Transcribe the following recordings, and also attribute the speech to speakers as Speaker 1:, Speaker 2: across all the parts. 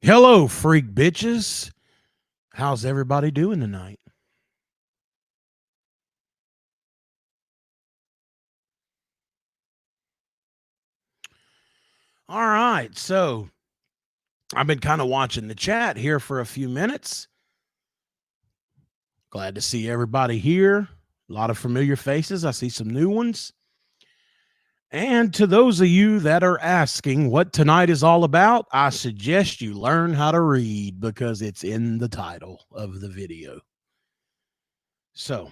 Speaker 1: Hello, freak bitches. How's everybody doing tonight? All right. So I've been kind of watching the chat here for a few minutes. Glad to see everybody here. A lot of familiar faces. I see some new ones. And to those of you that are asking what tonight is all about, I suggest you learn how to read because it's in the title of the video. So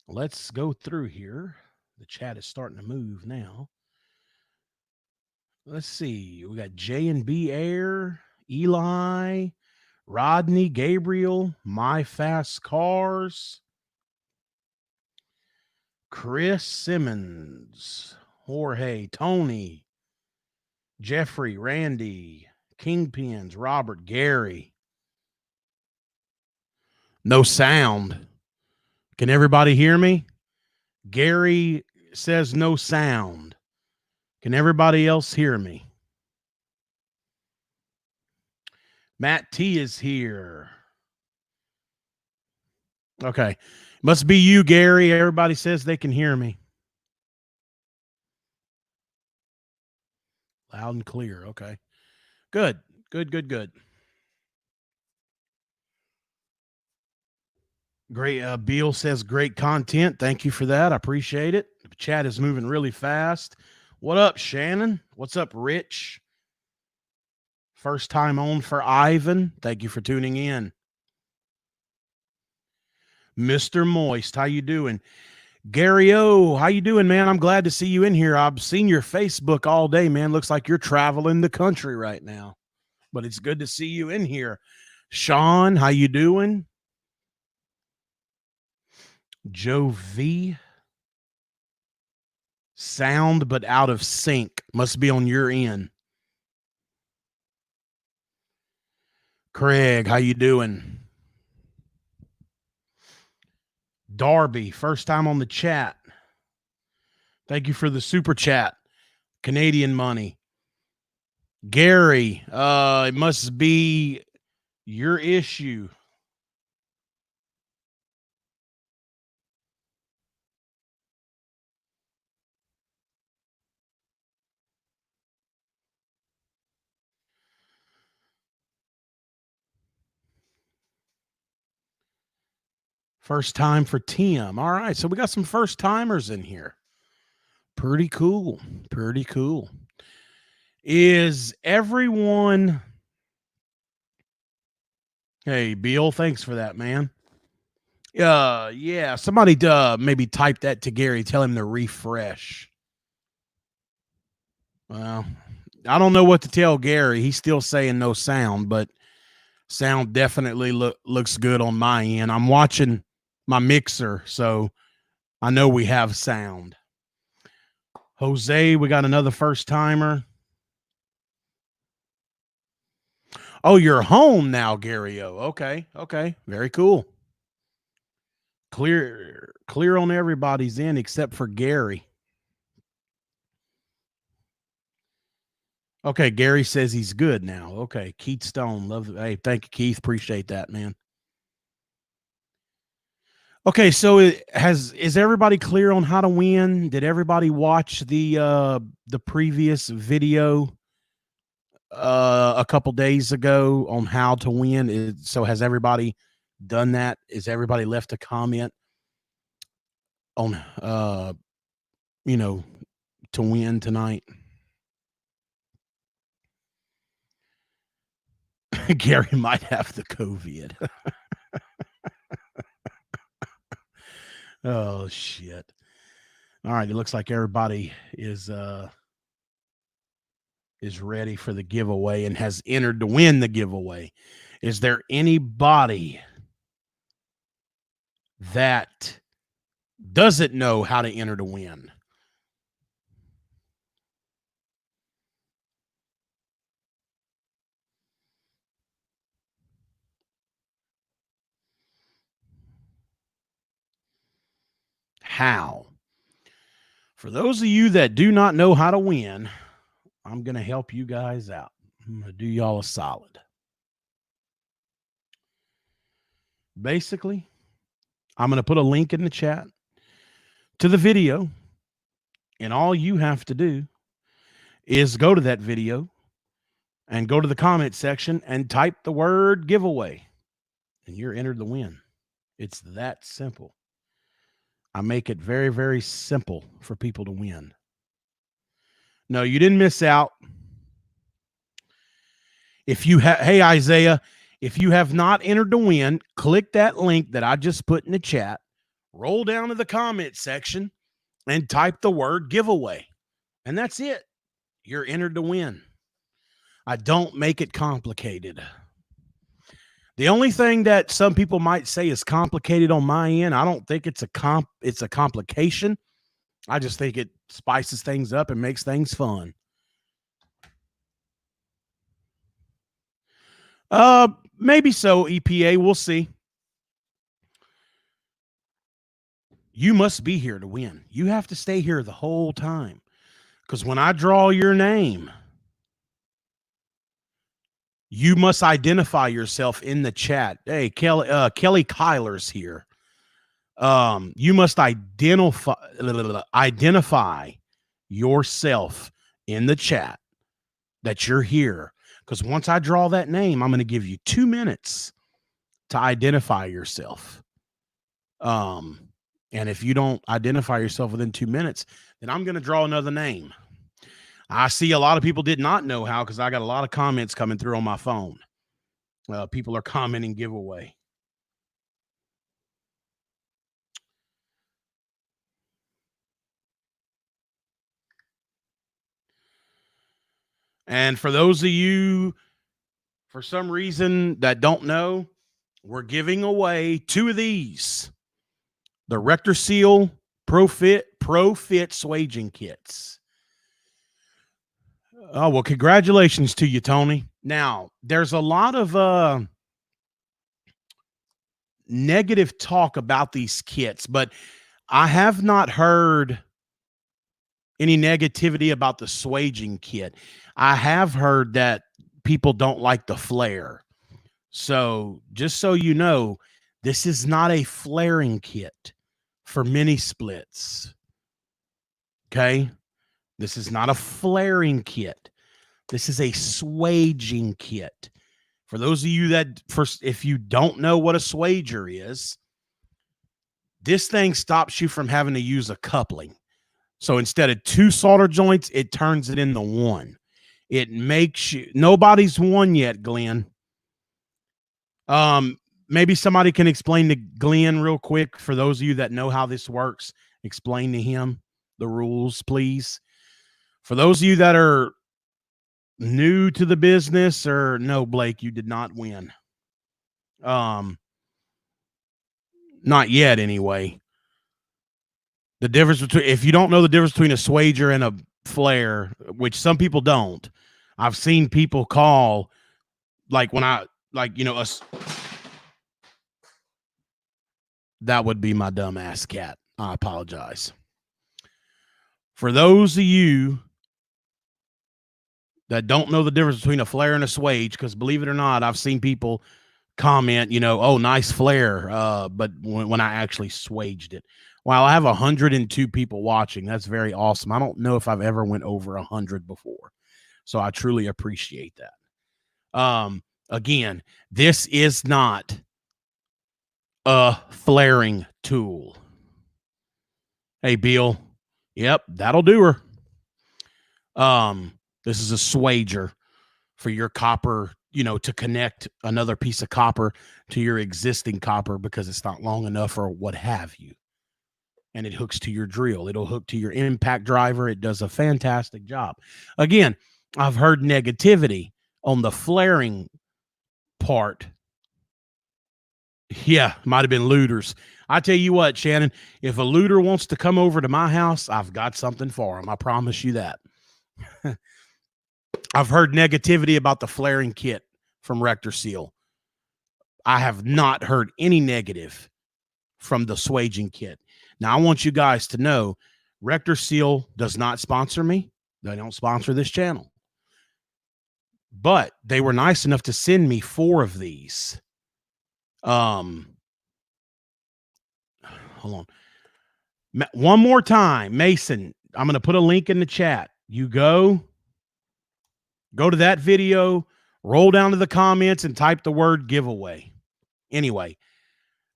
Speaker 1: let's go through here. The chat is starting to move now. Let's see. We got J and B Air, Eli, Rodney, Gabriel, My Fast Cars, Chris Simmons, Jorge, Tony, Jeffrey, Randy, Kingpins, Robert, Gary. No sound. Can everybody hear me? Gary says no sound. Can everybody else hear me? Matt T is here. Okay. Must be you, Gary. Everybody says they can hear me. Loud and clear. Okay. Good. Good. Great. Beal says great content. Thank you for that. I appreciate it. The chat is moving really fast. What up, Shannon? What's up, Rich? First time on for Ivan. Thank you for tuning in. Mr. Moist, how you doing? Gary O, how you doing, man? I'm glad to see you in here. I've seen your Facebook all day, man. Looks like you're traveling the country right now. But it's good to see you in here. Sean, how you doing? Joe V. Sound but out of sync. Must be on your end. Craig, how you doing? Darby, first time on the chat. Thank you for the super chat. Canadian money. Gary, it must be your issue. First time for Tim. All right, so we got some first timers in here. Pretty cool. Is everyone... Hey, Beal, thanks for that, man. Yeah, somebody maybe type that to Gary. Tell him to refresh. Well, I don't know what to tell Gary. He's still saying no sound, but sound definitely looks good on my end. I'm watching my mixer, so I know we have sound. Jose, we got another first timer. Oh, you're home now, Gary O. Okay. Very cool. Clear on everybody's end except for Gary. Okay, Gary says he's good now. Okay, Keith Stone, love. Hey, thank you, Keith. Appreciate that, man. Okay, so is everybody clear on how to win? Did everybody watch the previous video a couple days ago on how to win? So has everybody done that? Is everybody left a comment on to win tonight? Gary might have the COVID. Oh shit. All right, it looks like everybody is ready for the giveaway and has entered to win the giveaway. Is there anybody that doesn't know how to enter to win? How? For those of you that do not know how to win, I'm going to help you guys out. I'm going to do y'all a solid. Basically, I'm going to put a link in the chat to the video, and all you have to do is go to that video and go to the comment section and type the word giveaway, and you're entered to win. It's that simple. I make it very, very simple for people to win. No, you didn't miss out. If you have, hey, Isaiah, if you have not entered to win, click that link that I just put in the chat, roll down to the comment section, and type the word giveaway. And that's it. You're entered to win. I don't make it complicated. The only thing that some people might say is complicated on my end, I don't think it's a complication. I just think it spices things up and makes things fun. Maybe so, EPA. We'll see. You must be here to win. You have to stay here the whole time. Because when I draw your name, you must identify yourself in the chat. Hey, Kelly Kyler's here. You must identify yourself in the chat that you're here. Because once I draw that name, I'm going to give you 2 minutes to identify yourself. And if you don't identify yourself within 2 minutes, then I'm going to draw another name. I see a lot of people did not know how, because I got a lot of comments coming through on my phone. People are commenting giveaway. And for those of you, for some reason, that don't know, we're giving away 2 of these. The Rectorseal Pro Fit Swaging Kits. Oh, well, congratulations to you, Tony. Now, there's a lot of negative talk about these kits, but I have not heard any negativity about the swaging kit. I have heard that people don't like the flare. So just so you know, this is not a flaring kit for mini splits. Okay? This is not a flaring kit. This is a swaging kit. For those of you that, if you don't know what a swager is, this thing stops you from having to use a coupling. So instead of 2 solder joints, it turns it into 1. It makes you, nobody's won yet, Glenn. Maybe somebody can explain to Glenn real quick. For those of you that know how this works, explain to him the rules, please. For those of you that are new to the business, or no, Blake, you did not win. Not yet anyway. The difference between, if you don't know the difference between a swager and a flare, which some people don't, I've seen people call, like when I, like, you know, that would be my dumb ass cat. I apologize. For those of you that don't know the difference between a flare and a swage, because believe it or not, I've seen people comment, you know, oh, nice flare, but when I actually swaged it. Wow, I have 102 people watching. That's very awesome. I don't know if I've ever went over 100 before, so I truly appreciate that. Again, this is not a flaring tool. Hey, Bill. Yep, that'll do her. This is a swager for your copper, you know, to connect another piece of copper to your existing copper because it's not long enough or what have you. And it hooks to your drill. It'll hook to your impact driver. It does a fantastic job. Again, I've heard negativity on the flaring part. Yeah, might have been looters. I tell you what, Shannon, if a looter wants to come over to my house, I've got something for him. I promise you that. I've heard negativity about the flaring kit from Rectorseal. I have not heard any negative from the swaging kit. Now, I want you guys to know, Rectorseal does not sponsor me. They don't sponsor this channel. But they were nice enough to send me 4 of these. hold on. One more time, Mason. I'm going to put a link in the chat. You go to that video, roll down to the comments, and type the word giveaway. Anyway,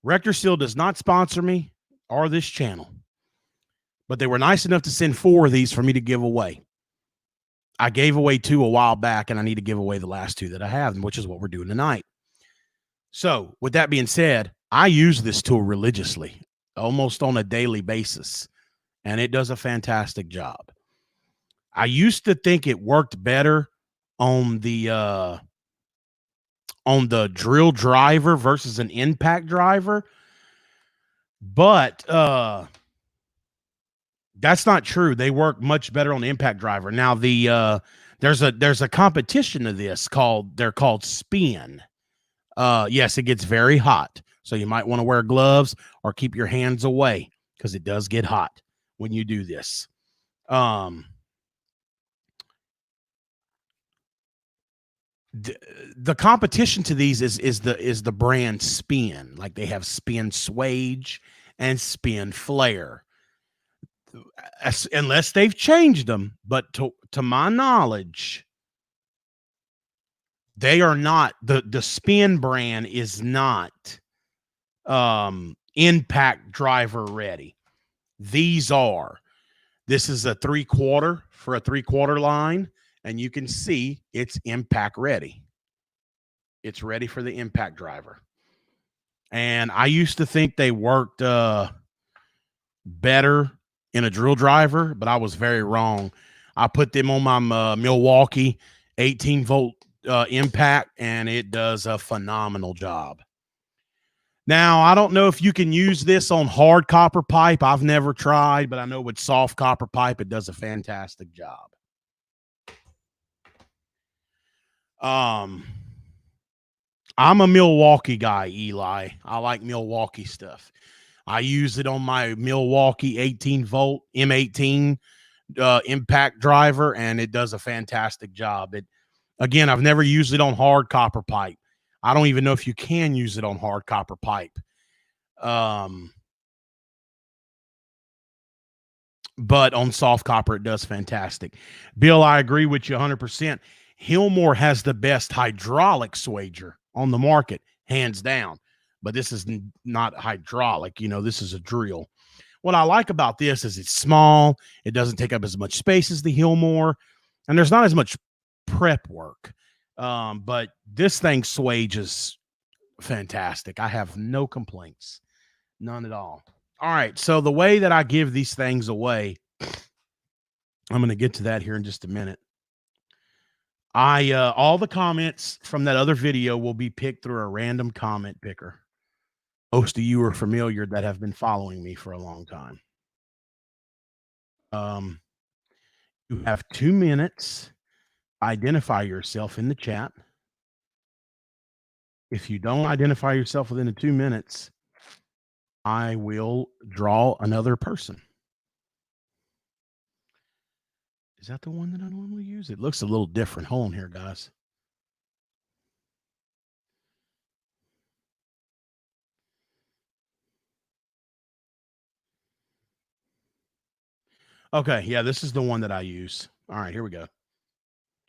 Speaker 1: Rectorseal does not sponsor me or this channel, but they were nice enough to send 4 of these for me to give away. I gave away 2 a while back, and I need to give away the last 2 that I have, which is what we're doing tonight. So with that being said, I use this tool religiously, almost on a daily basis, and it does a fantastic job. I used to think it worked better on the drill driver versus an impact driver, but that's not true. They work much better on the impact driver. Now there's a competition of this they're called spin. Yes, it gets very hot, so you might want to wear gloves or keep your hands away because it does get hot when you do this. The competition to these is the brand Spin. Like they have Spin Swage and Spin Flare, unless they've changed them. But to my knowledge, they are not. The Spin brand is not impact driver ready. These are. This is a 3/4 for a 3/4 line, and you can see it's impact ready. It's ready for the impact driver. And I used to think they worked better in a drill driver, but I was very wrong. I put them on my Milwaukee 18-volt impact, and it does a phenomenal job. Now, I don't know if you can use this on hard copper pipe. I've never tried, but I know with soft copper pipe, it does a fantastic job. I'm a Milwaukee guy, Eli. I like Milwaukee stuff. I use it on my Milwaukee 18-volt M18 impact driver, and it does a fantastic job. Again, I've never used it on hard copper pipe. I don't even know if you can use it on hard copper pipe. But on soft copper, it does fantastic. Bill, I agree with you 100%. Hillmore has the best hydraulic swager on the market, hands down. But this is not hydraulic. This is a drill. What I like about this is it's small. It doesn't take up as much space as the Hillmore, and there's not as much prep work. But this thing swages fantastic. I have no complaints. None at all. All right. So the way that I give these things away, I'm going to get to that here in just a minute. All the comments from that other video will be picked through a random comment picker. Most of you are familiar that have been following me for a long time. You have 2 minutes. Identify yourself in the chat. If you don't identify yourself within the 2 minutes, I will draw another person. Is that the one that I normally use? It looks a little different. Hold on here, guys. Okay, yeah, this is the one that I use. All right, here we go.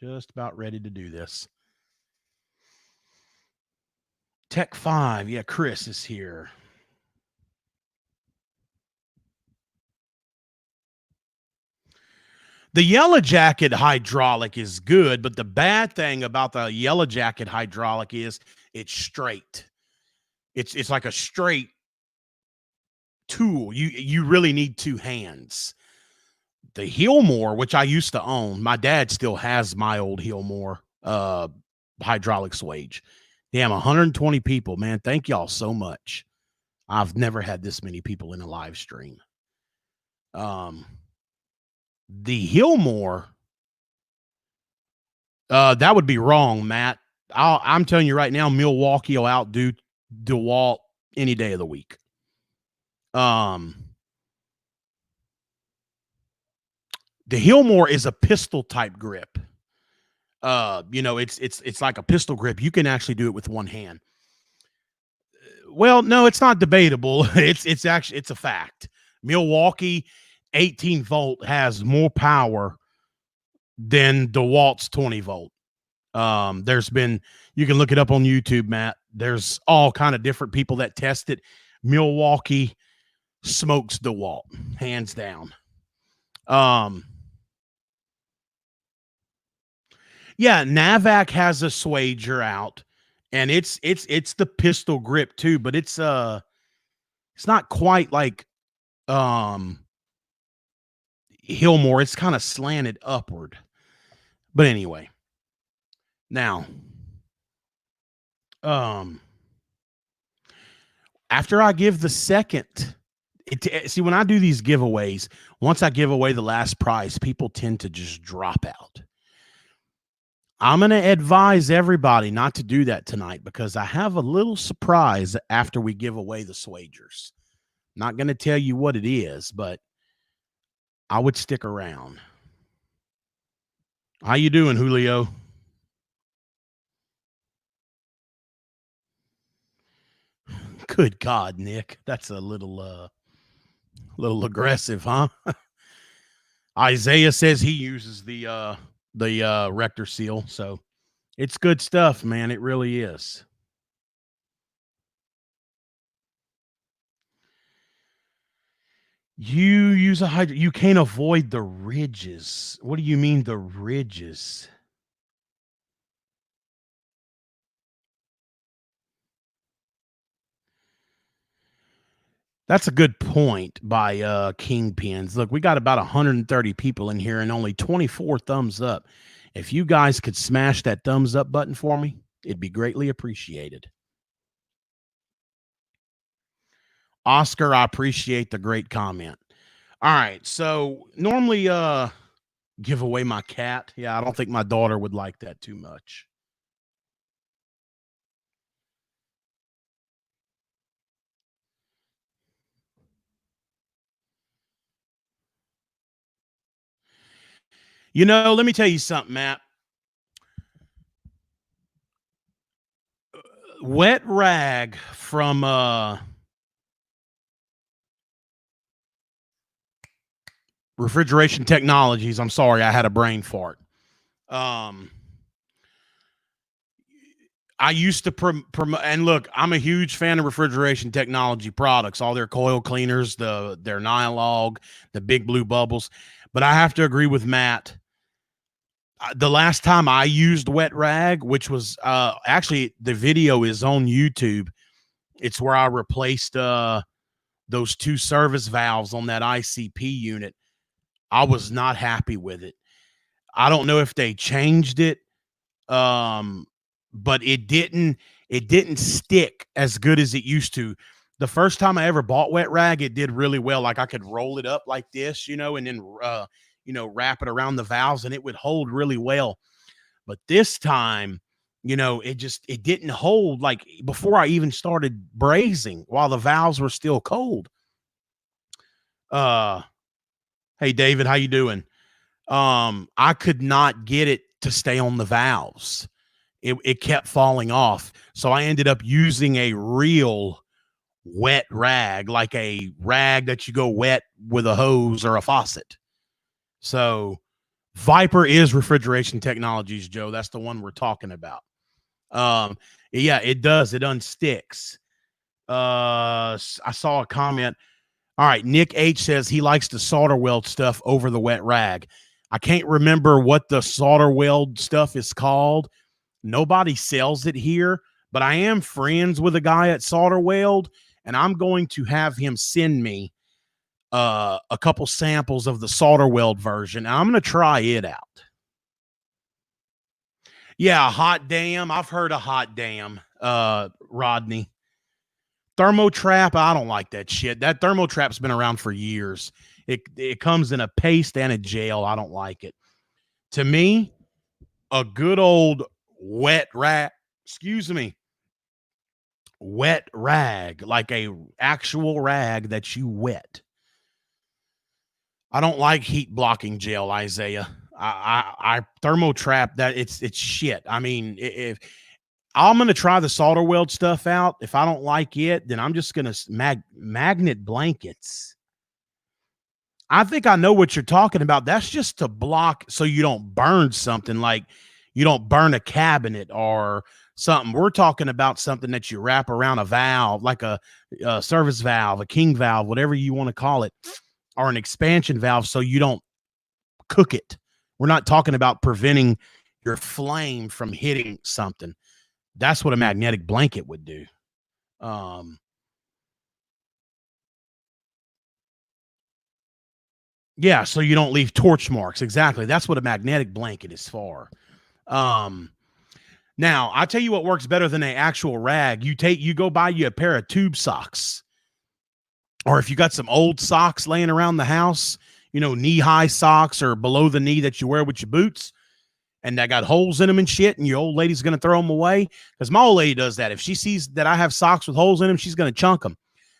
Speaker 1: Just about ready to do this. Tech 5. Yeah, Chris is here. The Yellow Jacket hydraulic is good, but the bad thing about the Yellow Jacket hydraulic is it's straight. It's like a straight tool. You really need 2 hands. The Hillmore, which I used to own, my dad still has my old Hillmore hydraulic swage. Damn, 120 people, man. Thank y'all so much. I've never had this many people in a live stream. The Hillmore, that would be wrong, Matt. I'm telling you right now, Milwaukee will outdo DeWalt any day of the week. The Hillmore is a pistol type grip. It's like a pistol grip. You can actually do it with one hand. Well, no, it's not debatable. It's actually it's a fact. Milwaukee 18-volt has more power than DeWalt's 20-volt. There's been you can look it up on YouTube, Matt. There's all kind of different people that test it. Milwaukee smokes DeWalt, hands down. Um, yeah, Navac has a Swager out, and it's the pistol grip too, but it's not quite like um Hillmore. It's kind of slanted upward. But anyway, now um after I give the second see, when I do these giveaways, once I give away the last prize, people tend to just drop out. I'm going to advise everybody not to do that tonight because I have a little surprise after we give away the Swagers. Not going to tell you what it is, but I would stick around. How you doing, Julio? Good God, Nick. That's a little aggressive, huh? Isaiah says he uses the Rectorseal, so it's good stuff, man. It really is. You use a hydro. You can't avoid the ridges. What do you mean the ridges? That's a good point by Kingpins. Look, we got about 130 people in here and only 24 thumbs up. If you guys could smash that thumbs up button for me, it'd be greatly appreciated. Oscar, I appreciate the great comment. All right, so normally give away my cat. Yeah, I don't think my daughter would like that too much. You know, let me tell you something, Matt. Wet rag from Refrigeration Technologies. I'm sorry, I had a brain fart. I used to promote, and look, I'm a huge fan of Refrigeration Technology products, all their coil cleaners, their Nylog, the Big Blue Bubbles. But I have to agree with Matt. The last time I used wet rag, which was actually the video is on YouTube. It's where I replaced those two service valves on that ICP unit. I was not happy with it. I don't know if they changed it, but it didn't stick as good as it used to. The first time I ever bought wet rag, it did really well. Like I could roll it up like this, and then wrap it around the valves, and it would hold really well. But this time, it didn't hold like before I even started brazing while the valves were still cold. Hey David, how you doing? I could not get it to stay on the valves. It kept falling off. So I ended up using a real wet rag, like a rag that you go wet with a hose or a faucet. So Viper is Refrigeration Technologies, Joe. That's the one we're talking about. Yeah, it does. It unsticks. I saw a comment. All right, Nick H says he likes the solder weld stuff over the wet rag. I can't remember what the solder weld stuff is called. Nobody sells it here, but I am friends with a guy at Solder Weld, and I'm going to have him send me a couple samples of the Solder Weld version. And I'm going to try it out. Yeah, hot damn. I've heard of hot damn, Rodney. Thermotrap, I don't like that shit. That Thermotrap's been around for years. It comes in a paste and a gel. I don't like it. To me, a good old wet rag, wet rag, like a actual rag that you wet. I don't like heat blocking gel, Isaiah. I Thermotrap that it's shit. I mean, if I'm going to try the solder weld stuff out. If I don't like it, then I'm just going to magnet blankets. I think I know what you're talking about. That's just to block so you don't burn something, like you don't burn a cabinet or something. We're talking about something that you wrap around a valve, like a service valve, a king valve, whatever you want to call it, or an expansion valve, so you don't cook it. We're not talking about preventing your flame from hitting something. That's what a magnetic blanket would do. Yeah, so you don't leave torch marks. Exactly. That's what a magnetic blanket is for. Now, I'll tell you what works better than an actual rag. You go buy you a pair of tube socks. Or if you got some old socks laying around the house, knee-high socks or below the knee that you wear with your boots, and that got holes in them and shit, and your old lady's going to throw them away. Because my old lady does that. If she sees that I have socks with holes in them, she's going to chunk them.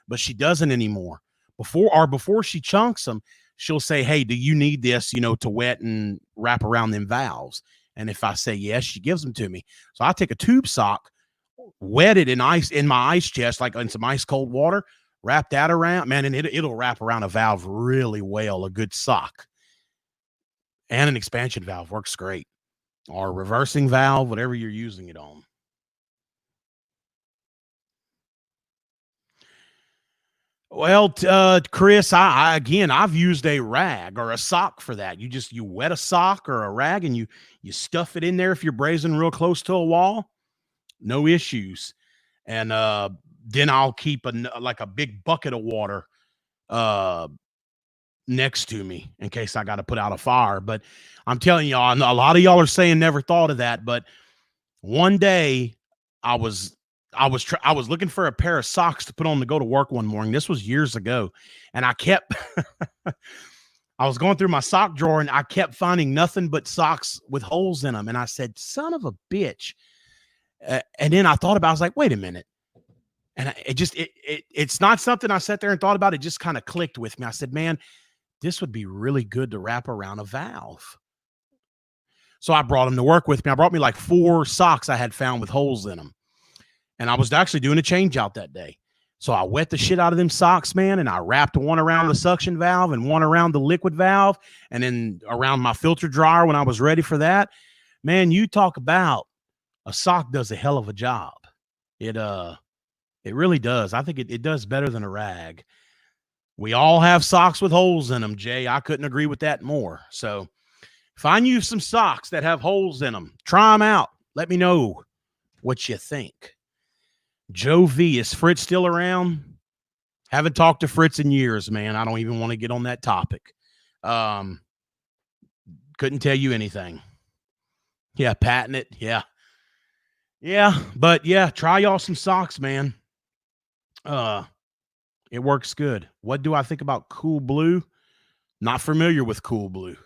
Speaker 1: But she doesn't anymore. Before she chunks them, she'll say, hey, do you need this, to wet and wrap around them valves? And if I say yes, she gives them to me. So I take a tube sock, wet it in my ice chest, like in some ice cold water, wrap that around, man, and it'll wrap around a valve really well, a good sock. And an expansion valve works great. Or a reversing valve, whatever you're using it on. Well, Chris, I've used a rag or a sock for that. You wet a sock or a rag and you stuff it in there if you're brazing real close to a wall, no issues. And then I'll keep a big bucket of water next to me in case I got to put out a fire. But I'm telling y'all, a lot of y'all are saying never thought of that. But one day I was looking for a pair of socks to put on to go to work one morning. This was years ago. And I was going through my sock drawer and I kept finding nothing but socks with holes in them. And I said, son of a bitch. And then I thought about it. I was like, wait a minute. And it's not something I sat there and thought about. It just kind of clicked with me. I said, man, this would be really good to wrap around a valve. So I brought them to work with me. I brought me like 4 socks I had found with holes in them. And I was actually doing a change out that day. So I wet the shit out of them socks, man, and I wrapped one around the suction valve and one around the liquid valve and then around my filter dryer when I was ready for that. Man, you talk about a sock does a hell of a job. It really does. I think it does better than a rag. We all have socks with holes in them, Jay. I couldn't agree with that more. So find you some socks that have holes in them. Try them out. Let me know what you think. Joe V, is Fritz still around? Haven't talked to Fritz in years, man. I don't even want to get on that topic. Couldn't tell you anything. Yeah, patent it. Yeah. Yeah, but yeah, try y'all some socks, man. It works good. What do I think about Cool Blue? Not familiar with Cool Blue.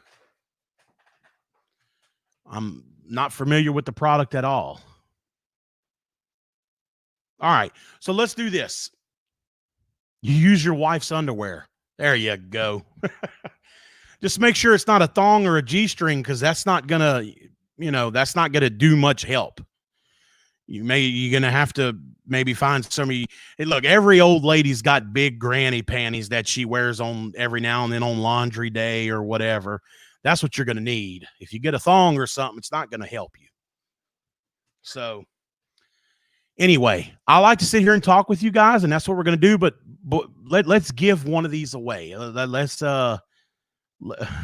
Speaker 1: I'm not familiar with the product at all. All right, so let's do this. You use your wife's underwear. There you go. Just make sure it's not a thong or a G-string because that's not gonna, that's not gonna do much help. You're gonna have to maybe find somebody. Hey, look, every old lady's got big granny panties that she wears on every now and then on laundry day or whatever. That's what you're gonna need. If you get a thong or something, it's not gonna help you. So anyway, I like to sit here and talk with you guys, and that's what we're gonna do. But let's give one of these away.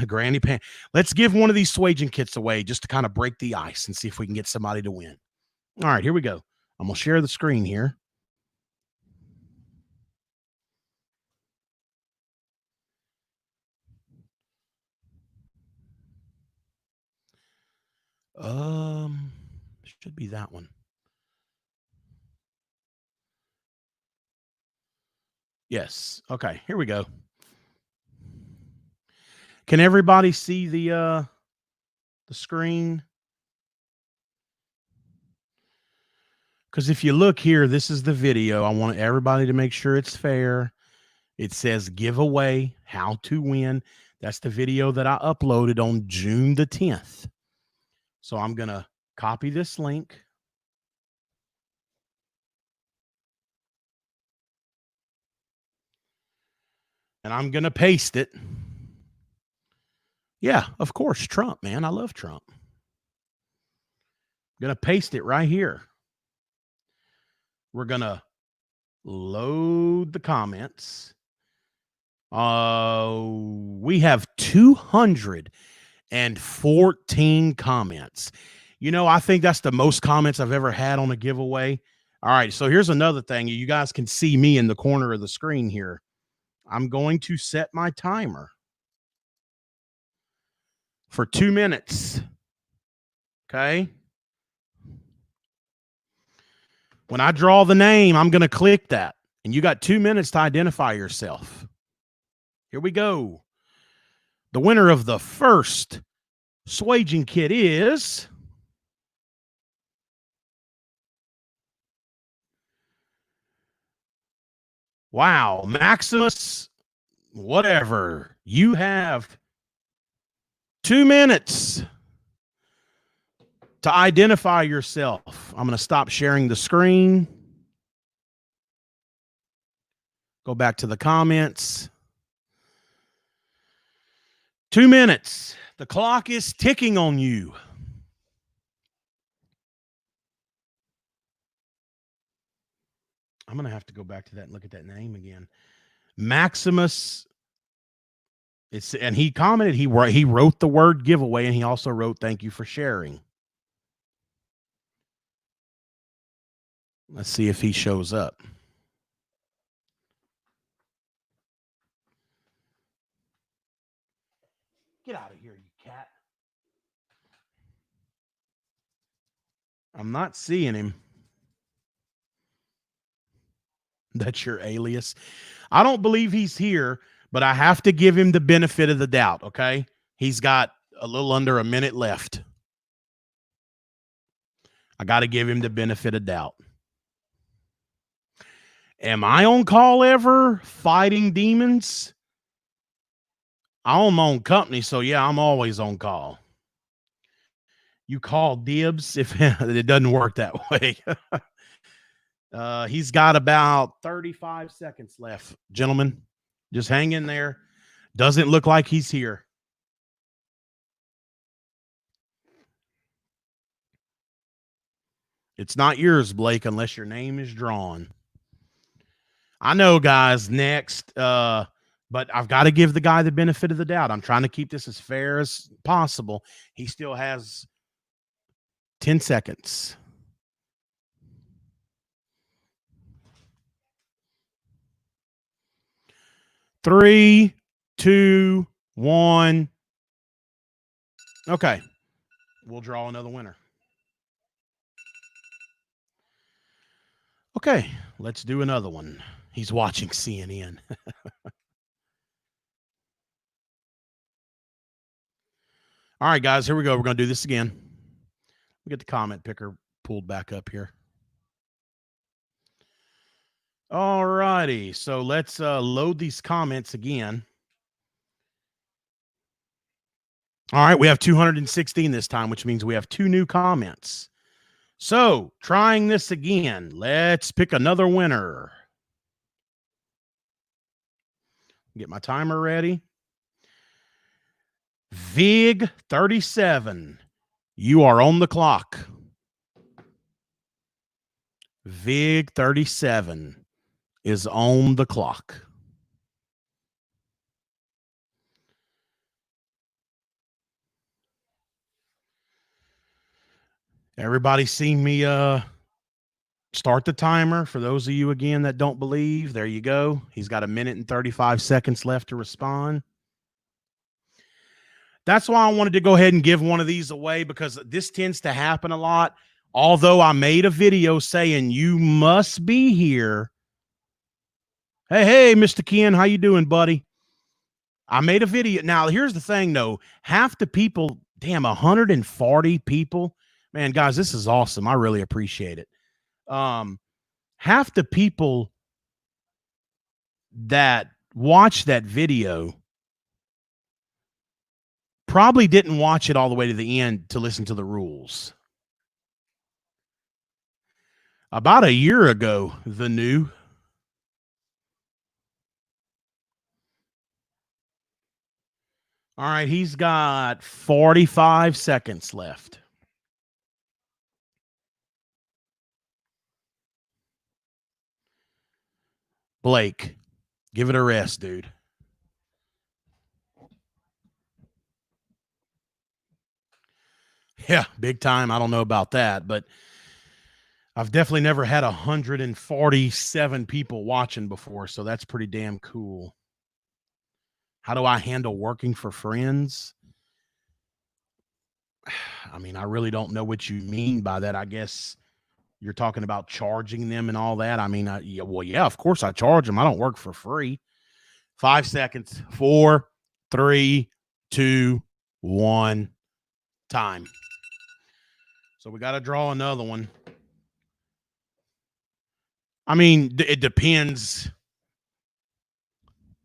Speaker 1: Granny pan. Let's give one of these Swaging kits away just to kind of break the ice and see if we can get somebody to win. All right, here we go. I'm going to share the screen here. Should be that one. Yes. Okay, here we go. Can everybody see the screen? Because if you look here, this is the video. I want everybody to make sure it's fair. It says giveaway, how to win. That's the video that I uploaded on June the 10th. So I'm going to copy this link. And I'm going to paste it. Yeah, of course, Trump, man. I love Trump. I'm going to paste it right here. We're going to load the comments. We have 214 comments. You know, I think that's the most comments I've ever had on a giveaway. All right, so here's another thing. You guys can see me in the corner of the screen here. I'm going to set my timer for 2 minutes. Okay. When I draw the name, I'm going to click that. And you got 2 minutes to identify yourself. Here we go. The winner of the first Swaging kit is wow, Maximus, whatever. You have 2 minutes to identify yourself. I'm going to stop sharing the screen. Go back to the comments. 2 minutes. The clock is ticking on you. I'm going to have to go back to that and look at that name again. Maximus. And he commented, he wrote the word giveaway, and he also wrote, thank you for sharing. Let's see if he shows up. Get out of here, you cat. I'm not seeing him. That's your alias. I don't believe he's here, but I have to give him the benefit of the doubt, okay? He's got a little under a minute left. I got to give him the benefit of doubt. Am I on call ever fighting demons? I own my own company, so yeah, I'm always on call. You call dibs if it doesn't work that way. He's got about 35 seconds left, gentlemen. Just hang in there. Doesn't look like he's here. It's not yours, Blake, unless your name is drawn. I know, guys. Next, but I've got to give the guy the benefit of the doubt. I'm trying to keep this as fair as possible. He still has 10 seconds. Three, two, one. Okay. We'll draw another winner. Okay, let's do another one. He's watching CNN. All right, guys, here we go. We're going to do this again. We get the comment picker pulled back up here. All righty, so let's load these comments again. All right, we have 216 this time, which means we have 2 new comments. So, trying this again, let's pick another winner. Get my timer ready. Vig 37, you are on the clock. Vig 37 is on the clock. Everybody seen me start the timer. For those of you, again, that don't believe, there you go. He's got 1 minute and 35 seconds left to respond. That's why I wanted to go ahead and give one of these away, because this tends to happen a lot. Although I made a video saying you must be here. Hey, Mr. Ken, how you doing, buddy? I made a video. Now, here's the thing, though. Half the people, damn, 140 people. Man, guys, this is awesome. I really appreciate it. Half the people that watch that video probably didn't watch it all the way to the end to listen to the rules. About a year ago, the new All right, he's got 45 seconds left. Blake, give it a rest, dude. Yeah, big time. I don't know about that, but I've definitely never had 147 people watching before, so that's pretty damn cool. How do I handle working for friends? I mean, I really don't know what you mean by that. I guess you're talking about charging them and all that. I mean, yeah, of course I charge them. I don't work for free. 5 seconds. 4, 3, 2, 1. Time. So we got to draw another one. I mean, it depends.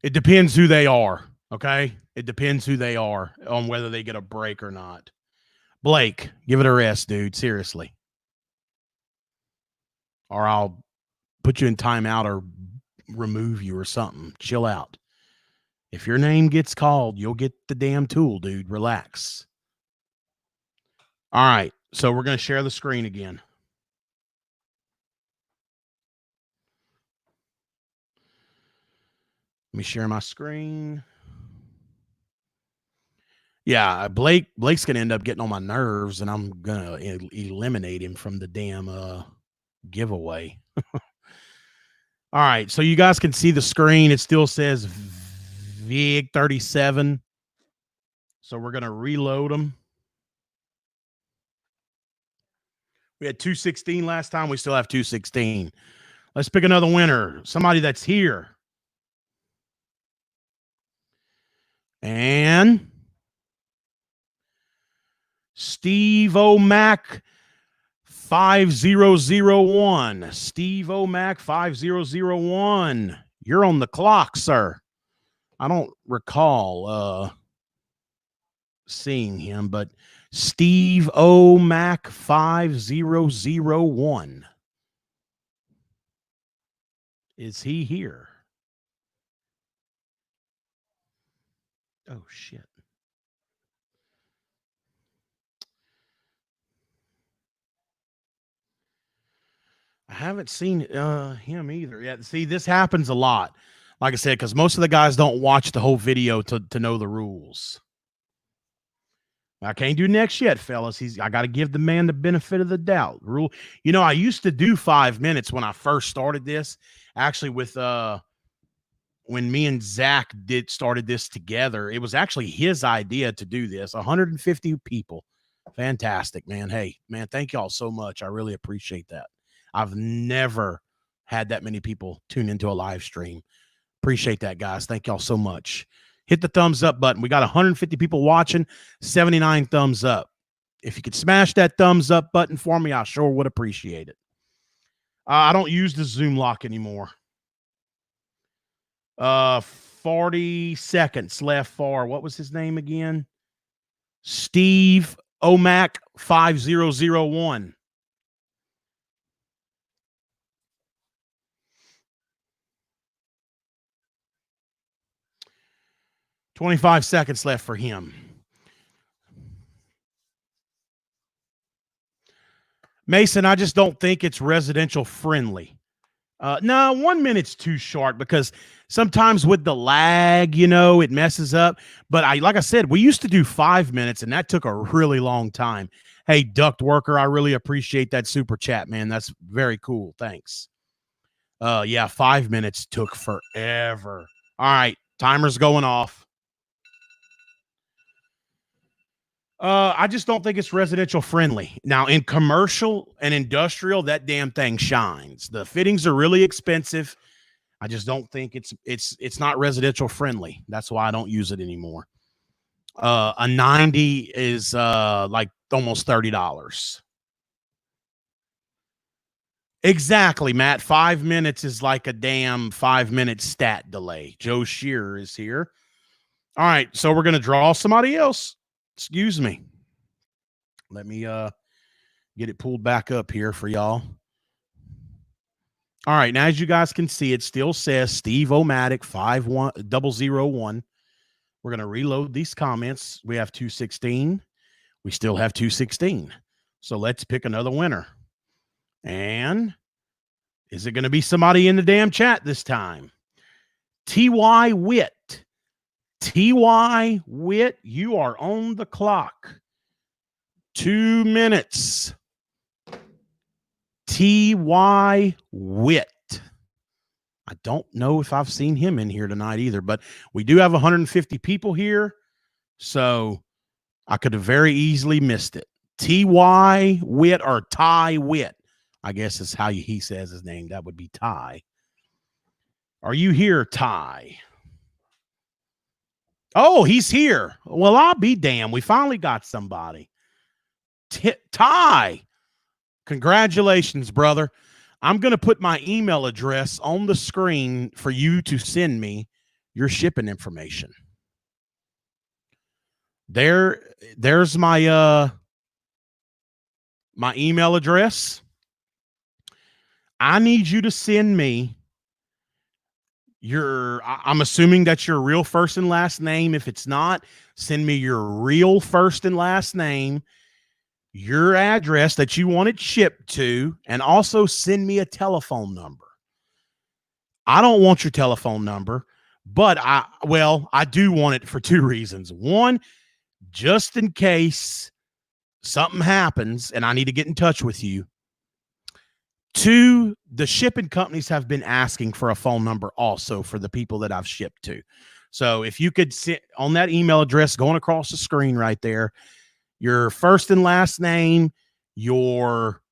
Speaker 1: It depends who they are. Okay. It depends who they are on whether they get a break or not. Blake, give it a rest, dude. Seriously. Or I'll put you in timeout or remove you or something. Chill out. If your name gets called, you'll get the damn tool, dude. Relax. All right. So we're going to share the screen again. Let me share my screen. Yeah, Blake's going to end up getting on my nerves, and I'm going to eliminate him from the damn giveaway. All right, so you guys can see the screen. It still says VIG 37. So we're going to reload them. We had 216 last time. We still have 216. Let's pick another winner. Somebody that's here. And Steve O'Mac 5001. Steve O'Mac 5001. You're on the clock, sir. I don't recall seeing him, but Steve O'Mac 5001. Is he here? Oh, shit. I haven't seen him either yet. See, this happens a lot. Like I said, because most of the guys don't watch the whole video to know the rules. I can't do next yet, fellas. I got to give the man the benefit of the doubt. Rule, I used to do 5 minutes when I first started this. Actually, with when me and Zach started this together, it was actually his idea to do this. 150 people, fantastic, man. Hey, man, thank y'all so much. I really appreciate that. I've never had that many people tune into a live stream. Appreciate that, guys. Thank y'all so much. Hit the thumbs up button. We got 150 people watching, 79 thumbs up. If you could smash that thumbs up button for me, I sure would appreciate it. I don't use the Zoom lock anymore. 40 seconds left for, what was his name again? Steve O'Mac 5001. $25 seconds left for him. Mason, I just don't think it's residential friendly. No, 1 minute's too short because sometimes with the lag, it messes up. But like I said, we used to do 5 minutes, and that took a really long time. Hey, Duct Worker, I really appreciate that super chat, man. That's very cool. Thanks. Yeah, 5 minutes took forever. All right, timer's going off. I just don't think it's residential friendly. Now, in commercial and industrial, that damn thing shines. The fittings are really expensive. I just don't think it's not residential friendly. That's why I don't use it anymore. A 90 is like almost $30. Exactly, Matt. 5 minutes is like a damn 5-minute stat delay. Joe Shearer is here. All right, so we're gonna draw somebody else. Excuse me. Let me get it pulled back up here for y'all. All right, now as you guys can see, it still says Steve O'Matic 51001. We're going to reload these comments. We have 216. We still have 216. So let's pick another winner. And is it going to be somebody in the damn chat this time? T.Y. Witt. T.Y. Witt, you are on the clock. 2 minutes. T.Y. Witt. I don't know if I've seen him in here tonight either, but we do have 150 people here, so I could have very easily missed it. T.Y. Witt or Ty Witt, I guess is how he says his name. That would be Ty. Are you here, Ty? Oh, he's here. Well, I'll be damned. We finally got somebody. Ty, congratulations, brother. I'm going to put my email address on the screen for you to send me your shipping information. There's my my email address. I need you to send me I'm assuming that's your real first and last name. If it's not, send me your real first and last name, your address that you want it shipped to, and also send me a telephone number. I don't want your telephone number, but I do want it for two reasons. One, just in case something happens and I need to get in touch with you. Two, the shipping companies have been asking for a phone number also for the people that I've shipped to. So if you could sit on that email address going across the screen right there, your first and last name, your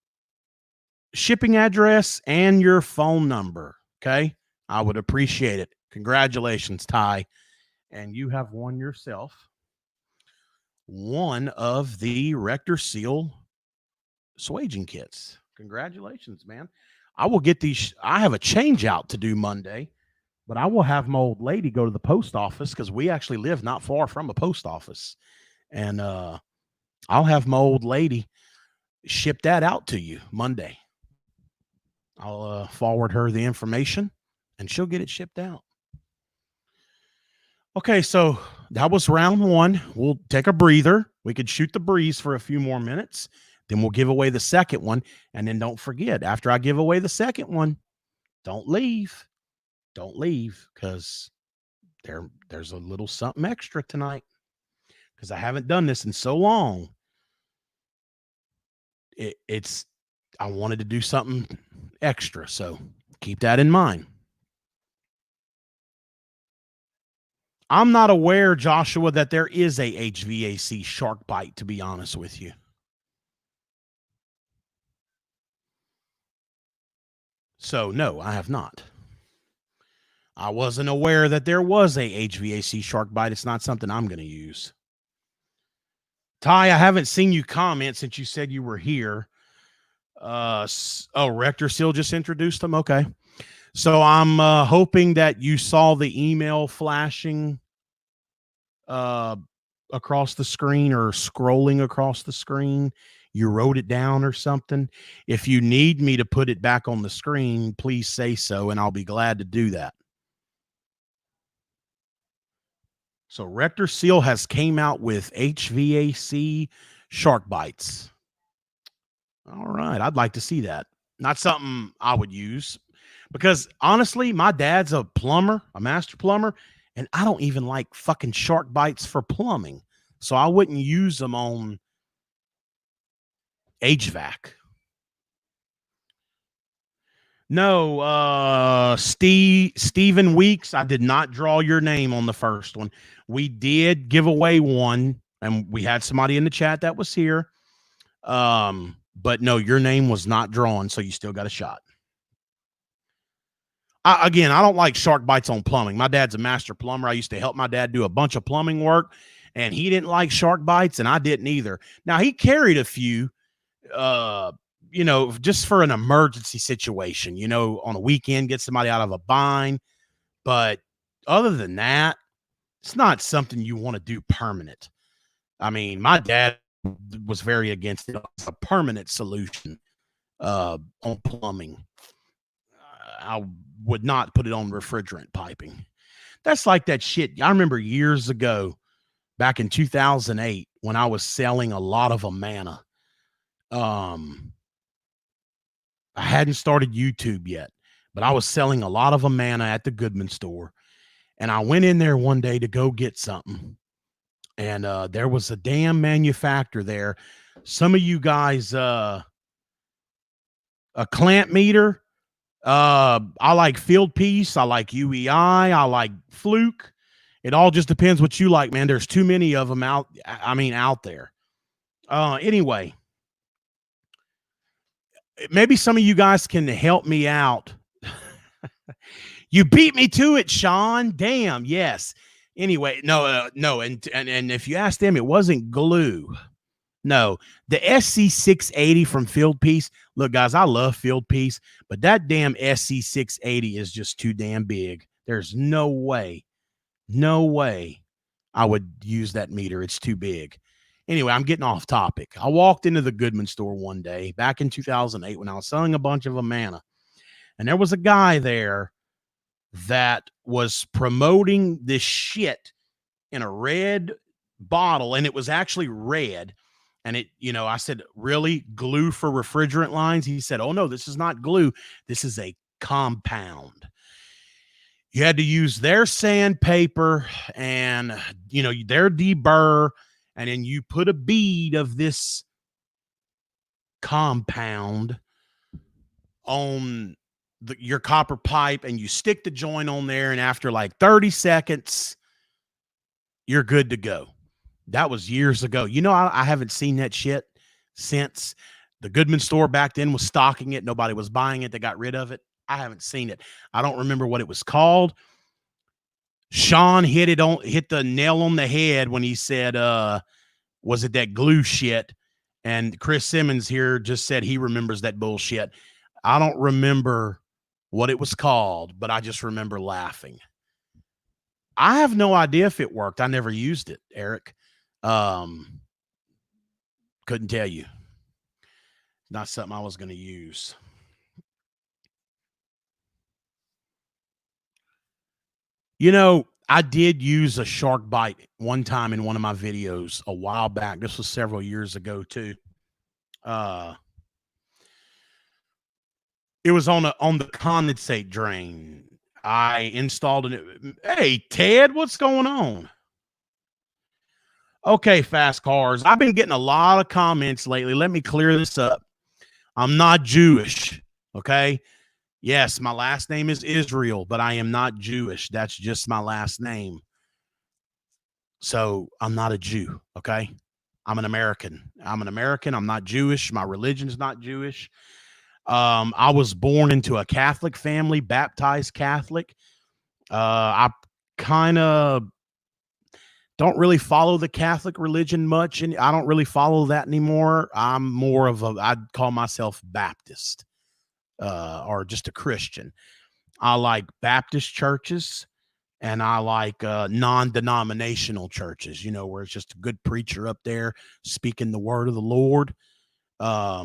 Speaker 1: shipping address, and your phone number. Okay. I would appreciate it. Congratulations, Ty. And you have won yourself one of the Rectorseal swaging kits. Congratulations, man. I will get these. I have a change out to do Monday, but I will have my old lady go to the post office because we actually live not far from a post office. And I'll have my old lady ship that out to you Monday. I'll forward her the information and she'll get it shipped out. Okay, so that was round one. We'll take a breather. We could shoot the breeze for a few more minutes. Then we'll give away the second one. And then don't forget, after I give away the second one, don't leave. Don't leave because there's a little something extra tonight because I haven't done this in so long. I wanted to do something extra, so keep that in mind. I'm not aware, Joshua, that there is a HVAC shark bite, to be honest with you. So, no, I have not. I wasn't aware that there was a HVAC shark bite. It's not something I'm going to use. Ty, I haven't seen you comment since you said you were here. Rectorseal just introduced them. Okay. So I'm hoping that you saw the email flashing across the screen or scrolling across the screen. You wrote it down or something. If you need me to put it back on the screen, please say so, and I'll be glad to do that. So Rectorseal has came out with HVAC shark bites. All right. I'd like to see that. Not something I would use because honestly, my dad's a plumber, a master plumber, and I don't even like fucking shark bites for plumbing. So I wouldn't use them on HVAC. No, Stephen Weeks, I did not draw your name on the first one. We did give away one, and we had somebody in the chat that was here. But no, your name was not drawn, so you still got a shot. I don't like shark bites on plumbing. My dad's a master plumber. I used to help my dad do a bunch of plumbing work, and he didn't like shark bites, and I didn't either. Now, he carried a few, just for an emergency situation, on a weekend, get somebody out of a bind. But other than that, it's not something you want to do permanent. I mean, my dad was very against it. It's a permanent solution on plumbing. I would not put it on refrigerant piping. That's like that shit. I remember years ago, back in 2008, when I was selling a lot of Amana. Um, I hadn't started YouTube yet, but I was selling a lot of Amana at the Goodman store. And I went in there one day to go get something. And there was a damn manufacturer there. Some of you guys, a clamp meter. I like Field Piece. I like UEI. I like Fluke. It all just depends what you like, man. There's too many of them out. I mean, out there. Anyway, maybe some of you guys can help me out. You beat me to it, Sean. Damn. Yes. Anyway, no. And if you ask them, it wasn't glue. No, the SC680 from Field Piece. Look, guys, I love Field Piece, but that damn SC680 is just too damn big. There's no way I would use that meter. It's too big. Anyway, I'm getting off topic. I walked into the Goodman store one day back in 2008 when I was selling a bunch of Amana, and there was a guy there that was promoting this shit in a red bottle, and it was actually red. And it, I said, really? Glue for refrigerant lines? He said, oh, no, this is not glue. This is a compound. You had to use their sandpaper and, their deburr, and then you put a bead of this compound on your copper pipe, and you stick the joint on there, and after like 30 seconds, you're good to go. That was years ago. I haven't seen that shit since. The Goodman store back then was stocking it. Nobody was buying it. They got rid of it. I haven't seen it. I don't remember what it was called. Sean hit the nail on the head when he said, was it that glue shit? And Chris Simmons here just said he remembers that bullshit. I don't remember what it was called, but I just remember laughing. I have no idea if it worked. I never used it, Eric. Couldn't tell you. Not something I was going to use. I did use a shark bite one time in one of my videos a while back. This was several years ago too. It was on the condensate drain. I installed it. Hey, Ted, what's going on? Okay, fast cars. I've been getting a lot of comments lately. Let me clear this up. I'm not Jewish, okay? Yes, my last name is Israel, but I am not Jewish. That's just my last name. So I'm not a Jew, okay? I'm an American. I'm not Jewish. My religion's not Jewish. I was born into a Catholic family, baptized Catholic. I kind of don't really follow the Catholic religion much, and I don't really follow that anymore. I'm more of I'd call myself Baptist, or just a Christian. I like Baptist churches, and I like non-denominational churches, where it's just a good preacher up there speaking the word of the Lord. I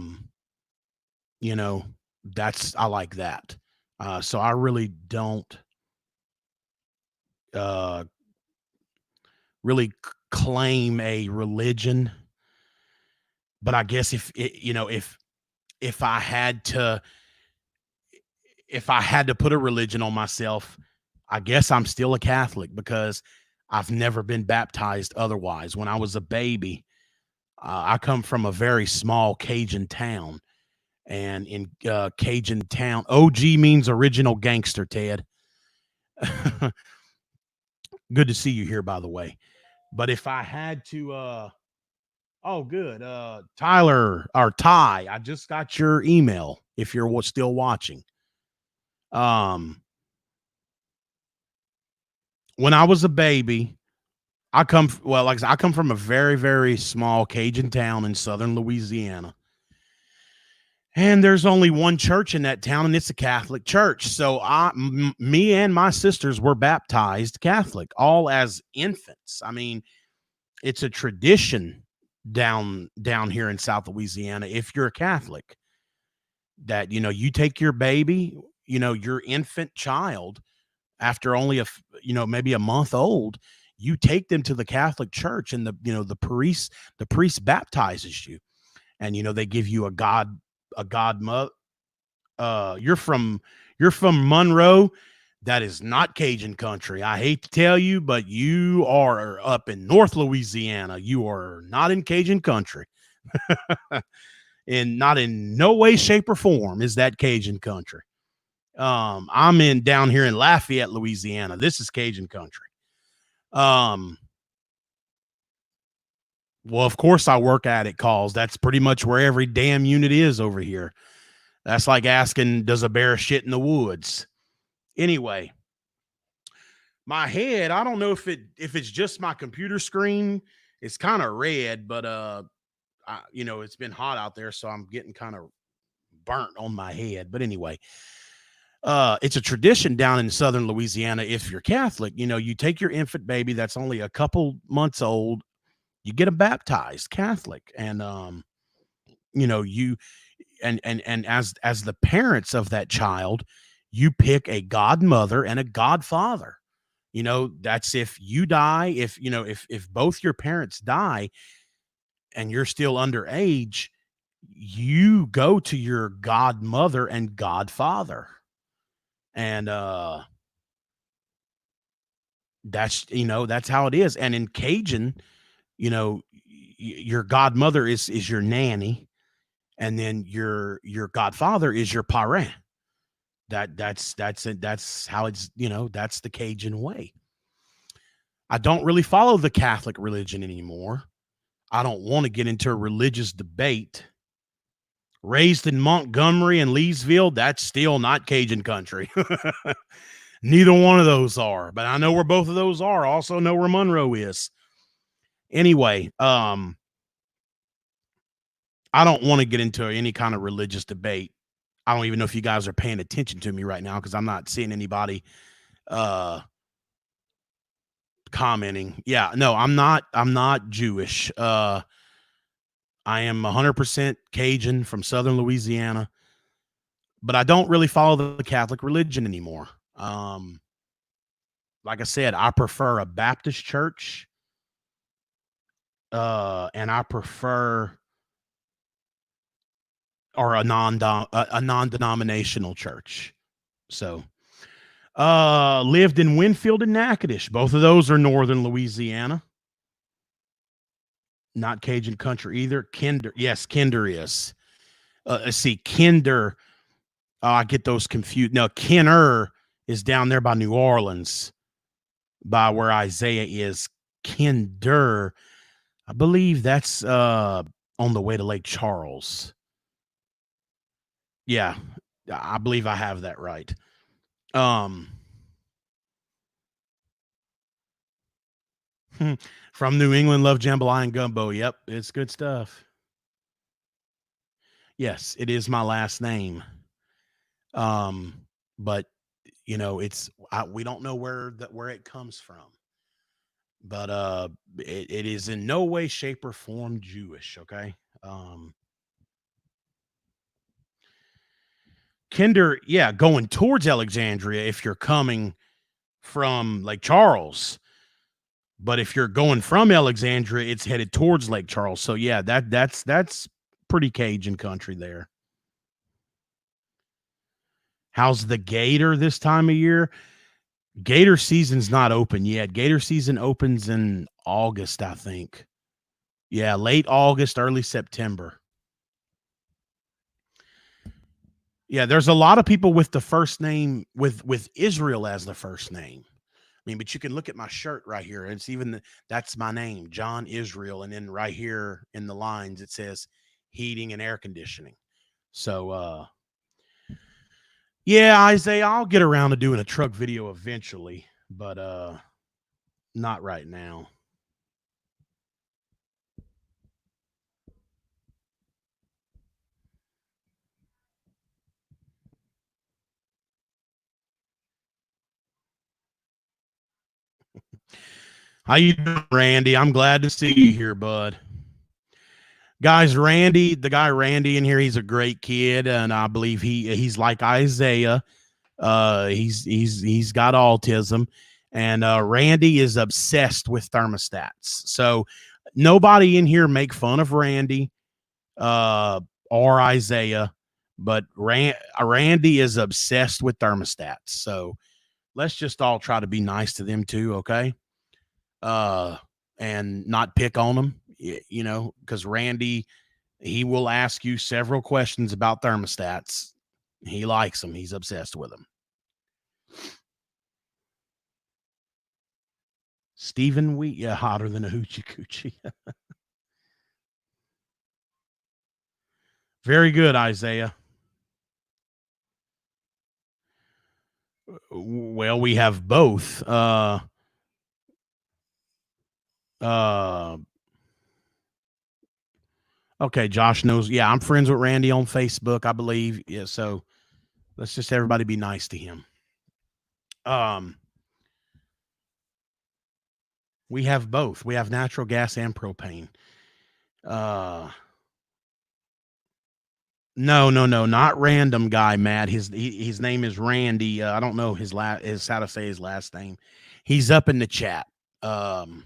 Speaker 1: like that. So I really don't really claim a religion, but I guess if I had to put a religion on myself, I guess I'm still a Catholic because I've never been baptized otherwise. When I was a baby, I come from a very small Cajun town, and in Cajun town, OG means original gangster, Ted. Good to see you here, by the way. But if I had to, oh, good. Tyler or Ty, I just got your email if you're still watching. When I was a baby, I come from a very, very small Cajun town in southern Louisiana. And there's only one church in that town, and it's a Catholic church. So me and my sisters were baptized Catholic, all as infants. I mean, it's a tradition down here in South Louisiana. If you're a Catholic, that you take your baby, your infant child, after only maybe a month old, you take them to the Catholic Church, and the priest baptizes you, and they give you a godmother. You're from Monroe. That is not Cajun country. I hate to tell you, but you are up in North Louisiana. You are not in Cajun country. And not in no way, shape, or form is that Cajun country. I'm down here in Lafayette, Louisiana. This is Cajun country. Well, of course I work attic calls. That's pretty much where every damn unit is over here. That's like asking, does a bear shit in the woods? Anyway, my head, I don't know if it's just my computer screen. It's kind of red, but it's been hot out there, so I'm getting kind of burnt on my head. But anyway, it's a tradition down in southern Louisiana. If you're Catholic, you take your infant baby that's only a couple months old, you get them baptized Catholic, and you and as the parents of that child, you pick a godmother and a godfather. That's if you die, if both your parents die and you're still underage, you go to your godmother and godfather. And that's how it is. And in Cajun, your godmother is your nanny, and then your godfather is your parent. That's how it's, that's the Cajun way. I don't really follow the Catholic religion anymore. I don't want to get into a religious debate. Raised in Montgomery and Leesville, that's still not Cajun country. Neither one of those are, but I know where both of those are. Also know where Monroe is. Anyway, I don't want to get into any kind of religious debate. I don't even know if you guys are paying attention to me right now, because I'm not seeing anybody commenting. Yeah, no, I'm not Jewish. I am 100% Cajun from southern Louisiana, but I don't really follow the Catholic religion anymore. Like I said, I prefer a Baptist church, and I prefer a non-denominational church. So, lived in Winfield and Natchitoches. Both of those are northern Louisiana. Not Cajun country either. Kinder, yes, Kinder is. Let's see, Kinder. I get those confused. No, Kenner is down there by New Orleans, by where Isaiah is. Kinder, I believe that's on the way to Lake Charles. Yeah, I believe I have that right. From New England, love jambalaya and gumbo. Yep, it's good stuff. Yes, it is my last name. But we don't know where it comes from. But it is in no way, shape, or form Jewish. Okay. Kinder, yeah, going towards Alexandria if you're coming from Lake Charles. But if you're going from Alexandria, it's headed towards Lake Charles. So yeah, that's pretty Cajun country there. How's the gator this time of year? Gator season's not open yet. Gator season opens in August, I think. Yeah, late August, early September. Yeah, there's a lot of people with the first name with Israel as the first name. I mean, but you can look at my shirt right here. It's that's my name, John Israel, and then right here in the lines it says heating and air conditioning. So yeah, Isaiah, I'll get around to doing a truck video eventually, but not right now. How you doing, Randy? I'm glad to see you here, bud. Guys, the guy Randy in here, he's a great kid, and I believe he's like Isaiah. He's got autism, and Randy is obsessed with thermostats. So nobody in here make fun of Randy or Isaiah, but Randy is obsessed with thermostats. So let's just all try to be nice to them too, okay? And not pick on them, you know, because Randy, he will ask you several questions about thermostats. He likes them. He's obsessed with them. Stephen Wheat, yeah, hotter than a hoochie coochie. Very good, Isaiah. Well, we have both. Uh, okay, Josh knows. Yeah, I'm friends with Randy on Facebook, I believe. Yeah, so let's just everybody be nice to him. Um, we have both. We have natural gas and propane. Uh, no, no, no, not random guy, Matt. His name is Randy. I don't know his how to say his last name. He's up in the chat. Um,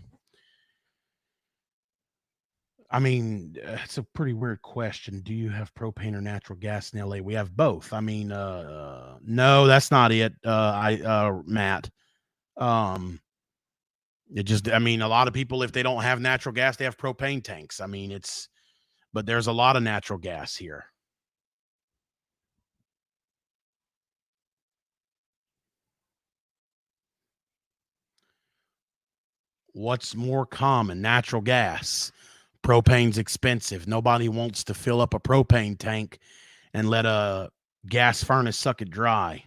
Speaker 1: I mean, it's a pretty weird question. Do you have propane or natural gas in LA? We have both. I mean, no, that's not it. Matt. Um, it just, I mean, a lot of people, if they don't have natural gas, they have propane tanks. I mean, but there's a lot of natural gas here. What's more common? Natural gas. Propane's expensive. Nobody wants to fill up a propane tank and let a gas furnace suck it dry.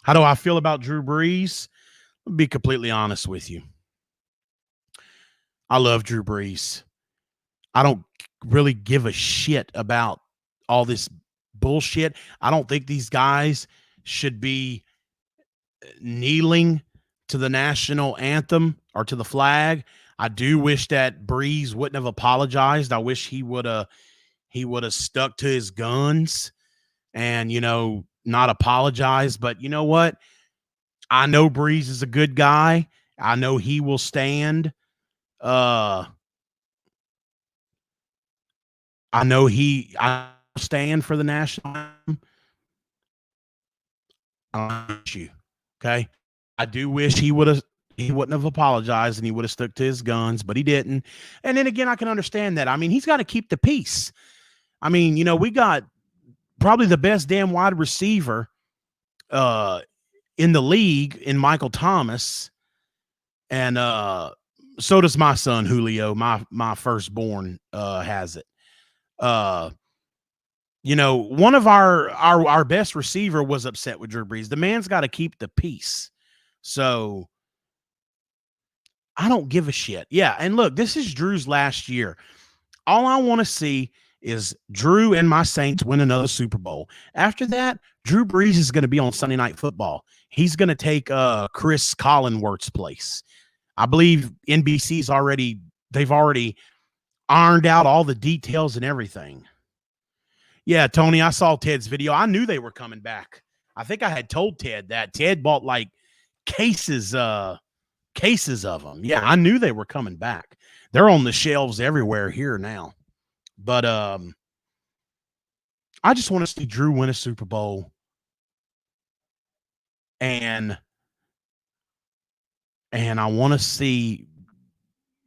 Speaker 1: How do I feel about Drew Brees? I'll be completely honest with you. I love Drew Brees. I don't really give a shit about all this bullshit. I don't think these guys should be kneeling to the national anthem or to the flag. I do wish that Brees wouldn't have apologized. I wish he would have stuck to his guns and not apologize. But you know what? I know Brees is a good guy. I know he will stand. Uh, I stand for the national anthem. I wish you. Okay. I do wish he wouldn't have apologized and he would have stuck to his guns, but he didn't. And then again, I can understand that. I mean, he's got to keep the peace. I mean, we got probably the best damn wide receiver uh in the league in Michael Thomas. And so does my son Julio, my firstborn has it. Uh one of our best receiver was upset with Drew Brees. The man's got to keep the peace. So I don't give a shit. Yeah, and look, this is Drew's last year. All I want to see is Drew and my Saints win another Super Bowl. After that, Drew Brees is going to be on Sunday Night Football. He's going to take Chris Collinsworth's place. I believe they've already ironed out all the details and everything. Yeah, Tony, I saw Ted's video. I knew they were coming back. I think I had told Ted that. Ted bought like cases of them. Yeah, I knew they were coming back. They're on the shelves everywhere here now. But I just want to see Drew win a Super Bowl and I want to see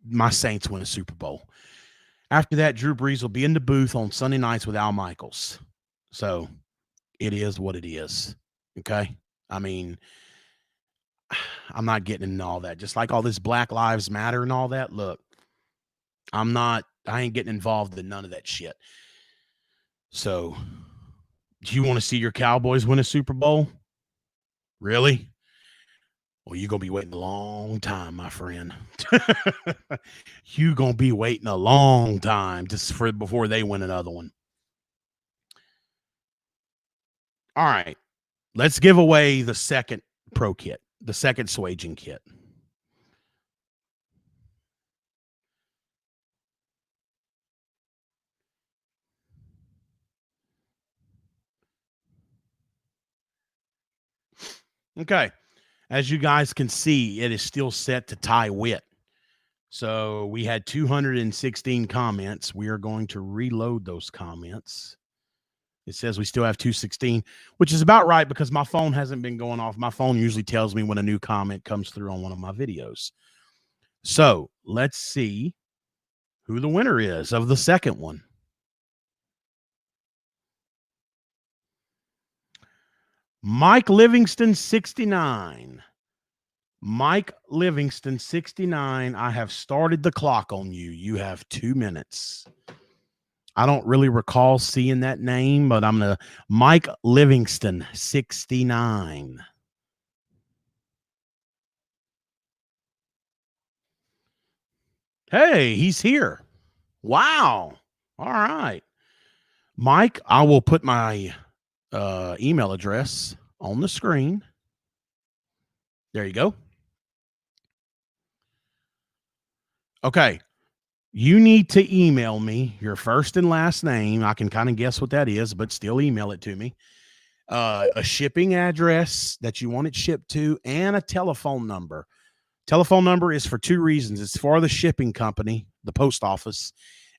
Speaker 1: my Saints win a Super Bowl. After that, Drew Brees will be in the booth on Sunday nights with Al Michaels. So it is what it is. Okay. I mean, I'm not getting into all that. Just like all this Black Lives Matter and all that. Look, I ain't getting involved in none of that shit. So, do you want to see your Cowboys win a Super Bowl? Really? Well, you're going to be waiting a long time, my friend. You're going to be waiting a long time before they win another one. All right. Let's give away the second pro kit, the second Swaging kit. Okay. As you guys can see, it is still set to tie wit. So we had 216 comments. We are going to reload those comments. It says we still have 216, which is about right because my phone hasn't been going off. My phone usually tells me when a new comment comes through on one of my videos. So let's see who the winner is of the second one. Mike Livingston, 69. Mike Livingston, 69. I have started the clock on you. You have 2 minutes. I don't really recall seeing that name, but I'm going to Mike Livingston, 69. Hey, he's here. Wow. All right. Mike, I will put my email address on the screen. There you go. Okay. You need to email me your first and last name. I can kind of guess what that is, but still email it to me. A shipping address that you want it shipped to, and a telephone number. Telephone number is for 2 reasons. It's for the shipping company, the post office,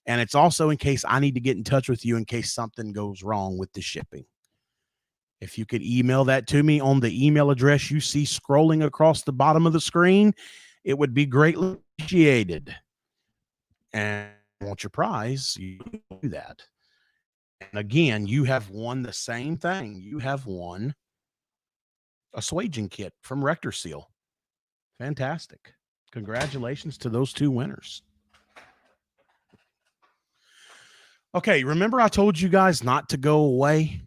Speaker 1: and it's also in case I need to get in touch with you in case something goes wrong with the shipping. If you could email that to me on the email address you see scrolling across the bottom of the screen, it would be greatly appreciated. And want your prize, you do that. And again, you have won the same thing. You have won a swaging kit from Rectorseal. Fantastic. Congratulations to those 2 winners. Okay, remember I told you guys not to go away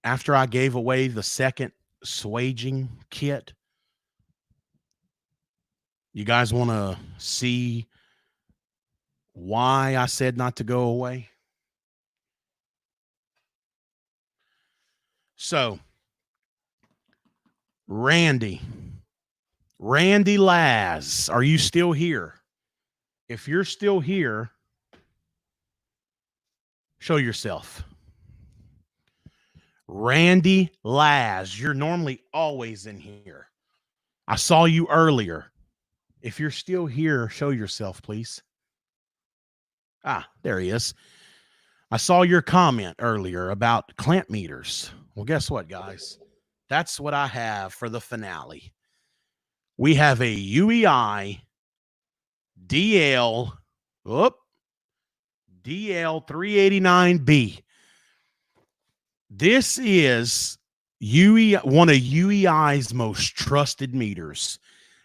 Speaker 1: after I gave away the second swaging kit? You guys want to see why I said not to go away? So, Randy Laz, are you still here? If you're still here, show yourself. Randy Laz, you're normally always in here. I saw you earlier. If you're still here, show yourself, please. Ah, there he is. I saw your comment earlier about clamp meters. Well, guess what, guys? That's what I have for the finale. We have a UEI DL, DL 389B. This is one of UEI's most trusted meters.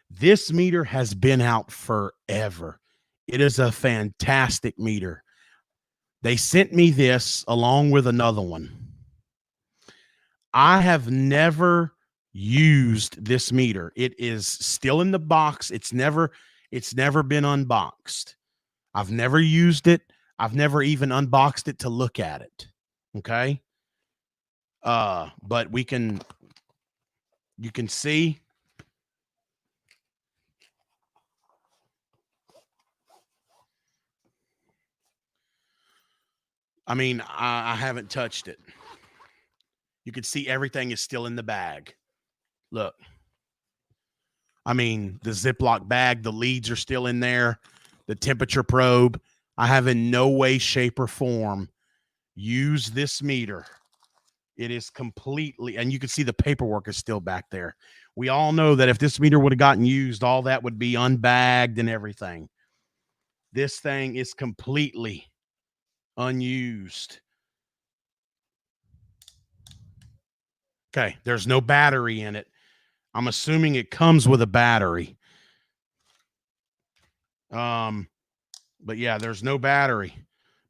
Speaker 1: This meter has been out forever. It is a fantastic meter. They sent me this along with another one. I have never used this meter. It is still in the box. It's never been unboxed. I've never used it. I've never even unboxed it to look at it. Okay. But you can see. I mean, I haven't touched it. You can see everything is still in the bag. Look. I mean, the Ziploc bag, the leads are still in there. The temperature probe. I have in no way, shape, or form used this meter. It is completely, and you can see the paperwork is still back there. We all know that if this meter would have gotten used, all that would be unbagged and everything. This thing is completely unused. Okay, there's no battery in it. I'm assuming it comes with a battery. But yeah, there's no battery.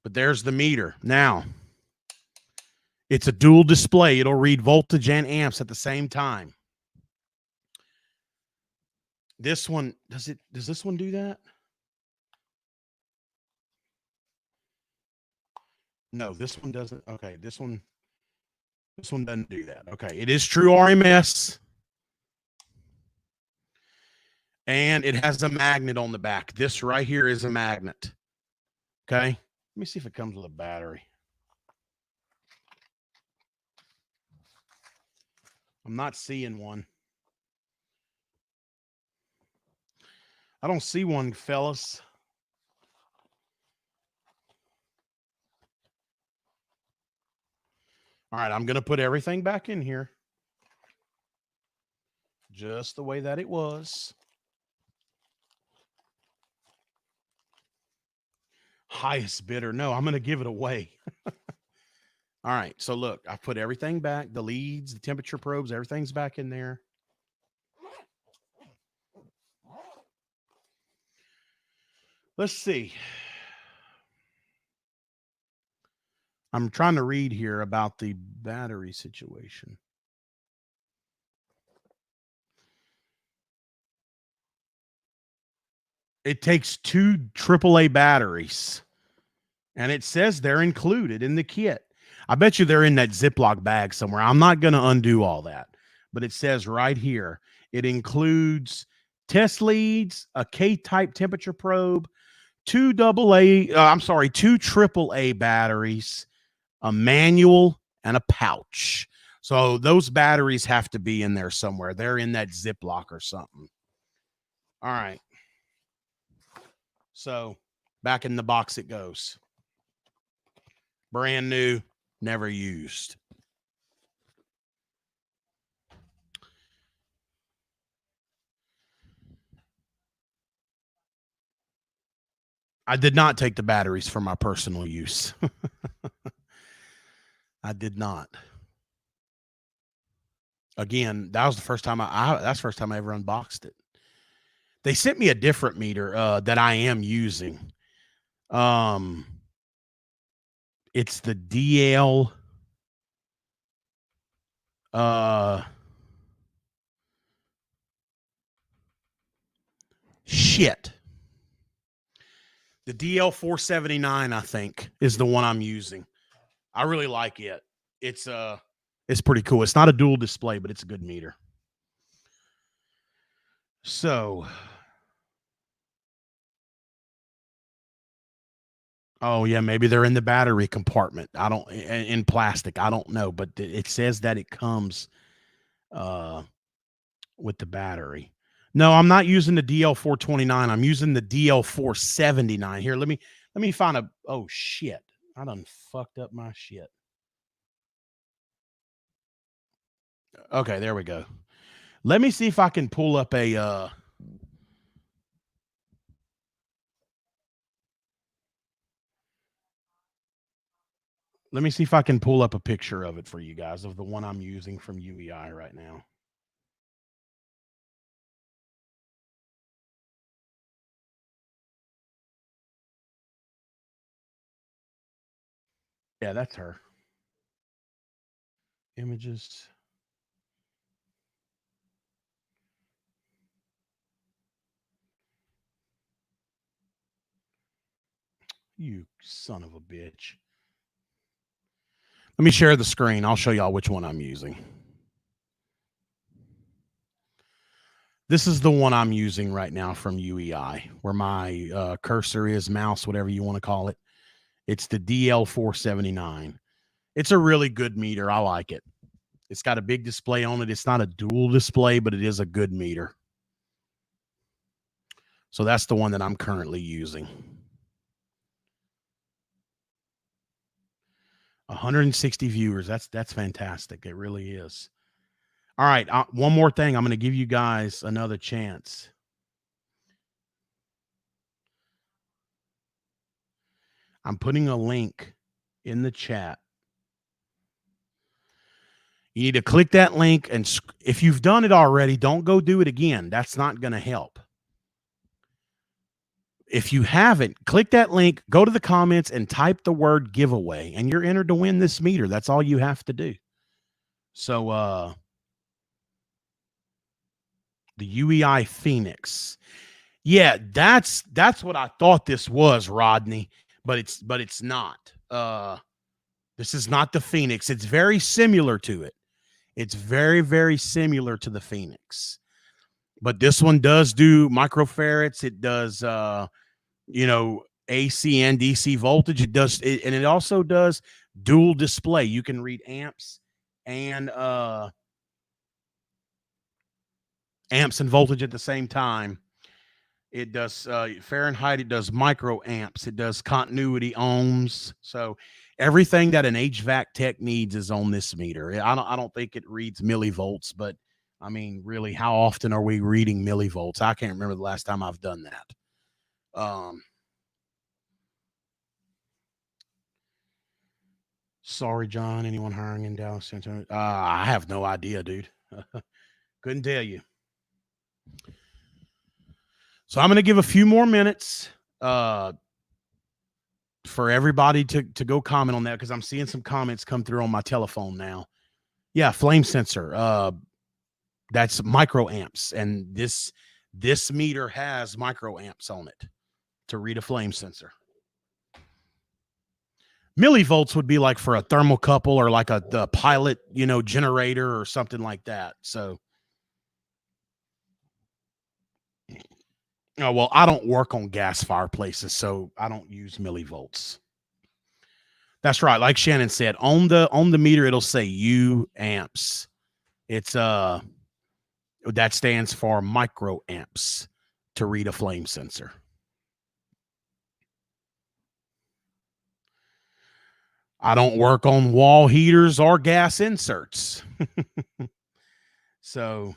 Speaker 1: But there's the meter. Now, it's a dual display. It'll read voltage and amps at the same time. This one, does this one do that? No, this one doesn't. Okay, this one doesn't do that. Okay, it is true RMS. And it has a magnet on the back. This right here is a magnet. Okay, let me see if it comes with a battery. I'm not seeing one. I don't see one, fellas. All right, I'm going to put everything back in here. Just the way that it was. Highest bidder. No, I'm going to give it away. All right, so look, I put everything back. The leads, the temperature probes, everything's back in there. Let's see. I'm trying to read here about the battery situation. It takes 2 AAA batteries, and it says they're included in the kit. I bet you they're in that Ziploc bag somewhere. I'm not going to undo all that, but it says right here, it includes test leads, a K-type temperature probe, 2 AAA batteries, a manual, and a pouch. So those batteries have to be in there somewhere. They're in that Ziploc or something. All right. So back in the box it goes. Brand new, never used. I did not take the batteries for my personal use. I did not. Again, that was the first time that's the first time I ever unboxed it. They sent me a different meter that I am using. It's the DL shit. The DL479, I think, is the one I'm using. I really like it. It's pretty cool. It's not a dual display, but it's a good meter. So, oh yeah, maybe they're in the battery compartment. I don't in plastic. I don't know, but it says that it comes with the battery. No, I'm not using the DL429. I'm using the DL479. Here, let me find a. Oh shit! I done fucked up my shit. Okay, there we go. Let me see if I can pull up a. Let me see if I can pull up a picture of it for you guys of the one I'm using from UEI right now. Yeah, that's her. Images. You son of a bitch. Let me share the screen. I'll show y'all which one I'm using. This is the one I'm using right now from UEI, where my cursor is, mouse, whatever you want to call it. It's the DL479. It's a really good meter. I like it. It's got a big display on it. It's not a dual display, but it is a good meter. So that's the one that I'm currently using. 160 viewers. That's fantastic. It really is. All right. One more thing. I'm going to give you guys another chance. I'm putting a link in the chat. You need to click that link, and if you've done it already, don't go do it again. That's not going to help. If you haven't, click that link, go to the comments, and type the word giveaway, and you're entered to win this meter. That's all you have to do. So, the UEI Phoenix. Yeah, that's what I thought this was, Rodney, but it's not. This is not the Phoenix. It's very similar to it. It's very, very similar to the Phoenix. But this one does do microfarads. It does AC and DC voltage. It does and it also does dual display. You can read amps and amps and voltage at the same time. It does Fahrenheit. It does microamps. It does continuity ohms. So everything that an HVAC tech needs is on this meter. I don't think it reads millivolts, but I mean, really, how often are we reading millivolts? I can't remember the last time I've done that. Sorry, John. Anyone hiring in Dallas? I have no idea, dude. Couldn't tell you. So I'm going to give a few more minutes for everybody to go comment on that, because I'm seeing some comments come through on my telephone now. Yeah, flame sensor. That's microamps, and this meter has microamps on it to read a flame sensor. Millivolts would be like for a thermocouple or like the pilot, generator or something like that. So, oh, well, I don't work on gas fireplaces, so I don't use millivolts. That's right. Like Shannon said, on the meter, it'll say U amps. It's that stands for microamps to read a flame sensor. I don't work on wall heaters or gas inserts. So,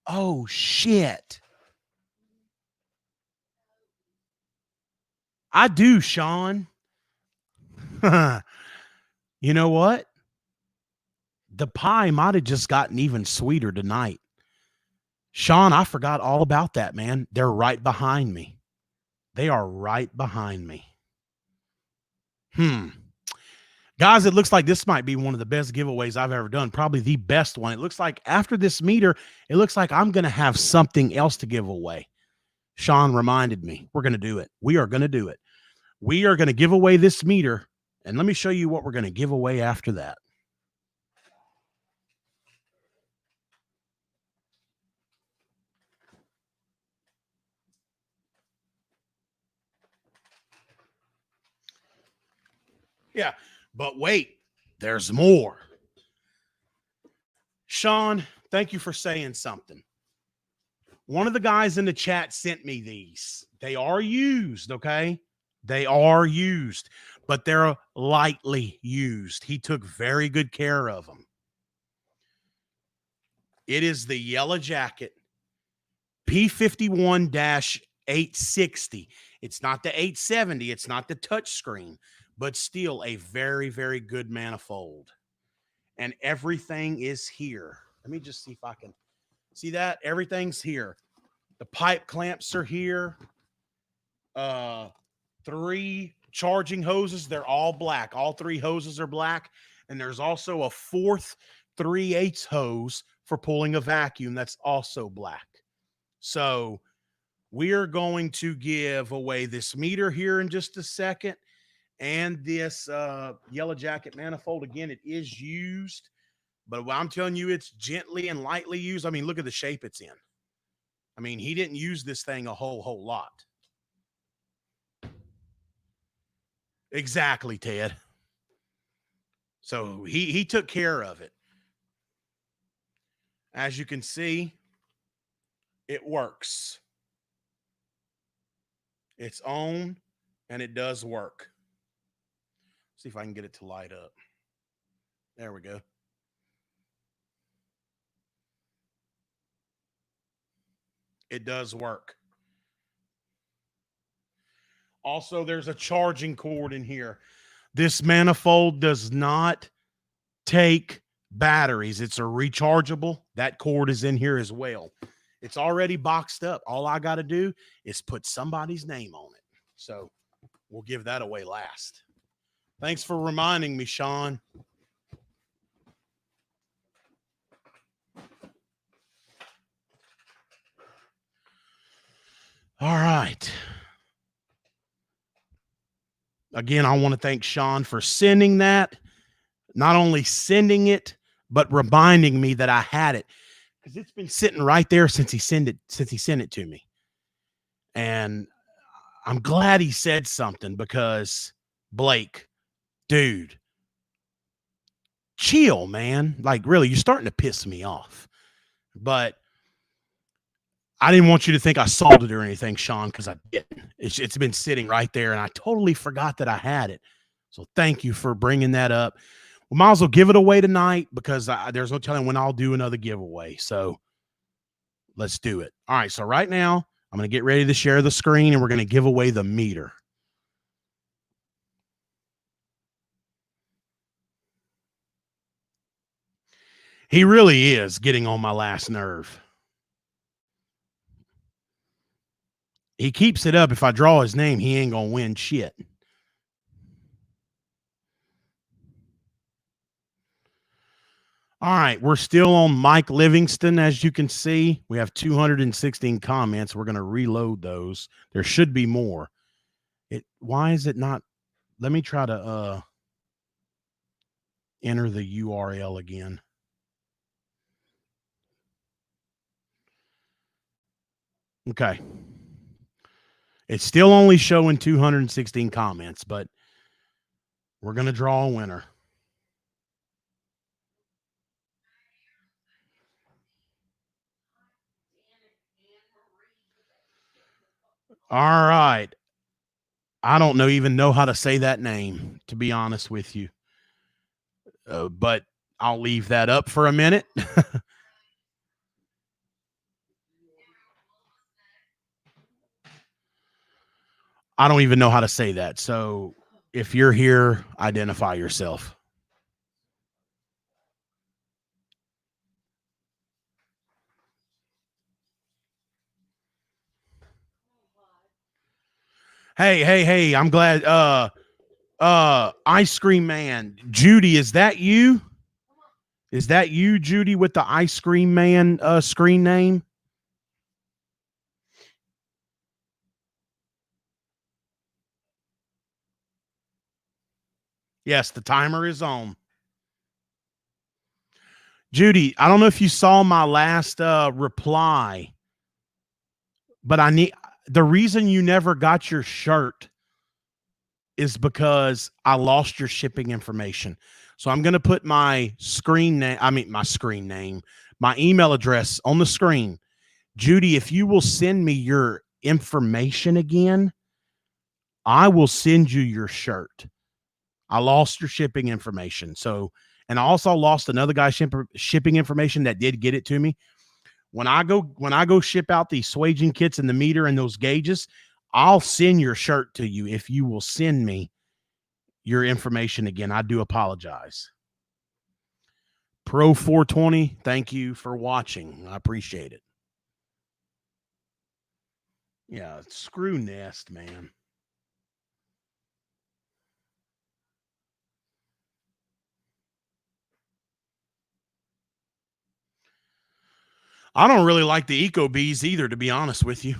Speaker 1: oh shit. I do, Sean. You know what? The pie might have just gotten even sweeter tonight. Sean, I forgot all about that, man. They're right behind me. They are right behind me. Guys, it looks like this might be one of the best giveaways I've ever done. Probably the best one. It looks like after this meter, it looks like I'm going to have something else to give away. Sean reminded me. We're going to do it. We are going to do it. We are going to give away this meter. And let me show you what we're going to give away after that. Yeah, but wait, there's more. Sean, thank you for saying something. One of the guys in the chat sent me these. They are used, okay? They are used, but they're lightly used. He took very good care of them. It is the Yellow Jacket P51-860. It's not the 870. It's not the touchscreen, but still a very, very good manifold. And everything is here. Let me just see if I can see that. Everything's here. The pipe clamps are here. 3 charging hoses. They're all black. All 3 hoses are black. And there's also a 4th 3/8 hose for pulling a vacuum that's also black. So we are going to give away this meter here in just a second, and this Yellow Jacket manifold. Again, it is used, but I'm telling you, it's gently and lightly used. I mean, look at the shape it's in. I mean, he didn't use this thing a whole lot. Exactly, Ted. So he took care of it. As you can see, it works. It's on, and it does work. See if I can get it to light up. There we go. It does work. Also, there's a charging cord in here. This manifold does not take batteries. It's a rechargeable. That cord is in here as well. It's already boxed up. All I got to do is put somebody's name on it. So we'll give that away last. Thanks for reminding me, Sean. All right. Again, I want to thank Sean for sending that. Not only sending it, but reminding me that I had it, because it's been sitting right there since he sent it to me. And I'm glad he said something, because Blake, dude, chill, man. Like, really, you're starting to piss me off. But I didn't want you to think I sold it or anything, Sean, because I didn't. It's been sitting right there, and I totally forgot that I had it. So thank you for bringing that up. We might as well give it away tonight because there's no telling when I'll do another giveaway. So let's do it. All right. So right now, I'm going to get ready to share the screen, and we're going to give away the meter. He really is getting on my last nerve. He keeps it up. If I draw his name, he ain't going to win shit. All right, we're still on Mike Livingston, as you can see. We have 216 comments. We're going to reload those. There should be more. Why is it not? Let me try to enter the URL again. Okay. It's still only showing 216 comments, but we're going to draw a winner. All right. I don't even know how to say that name, to be honest with you. But I'll leave that up for a minute. I don't even know how to say that. So if you're here, identify yourself. Hey, I'm glad. Ice Cream Man. Judy, is that you? Is that you, Judy, with the Ice Cream Man screen name? Yes, the timer is on. Judy, I don't know if you saw my last reply, but the reason you never got your shirt is because I lost your shipping information. So I'm going to put my my email address on the screen. Judy, if you will send me your information again, I will send you your shirt. I lost your shipping information. So, and I also lost another guy's shipping information that did get it to me. When I go ship out the swaging kits and the meter and those gauges, I'll send your shirt to you if you will send me your information again. I do apologize. Pro 420, thank you for watching. I appreciate it. Yeah, screw Nest, man. I don't really like the Eco Bees either, to be honest with you.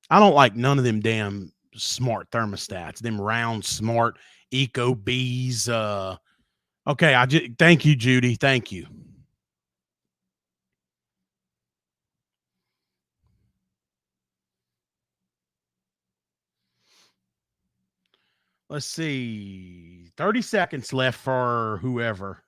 Speaker 1: I don't like none of them damn smart thermostats, them round smart Eco Bees. Okay, thank you, Judy. Thank you. Let's see. 30 seconds left for whoever.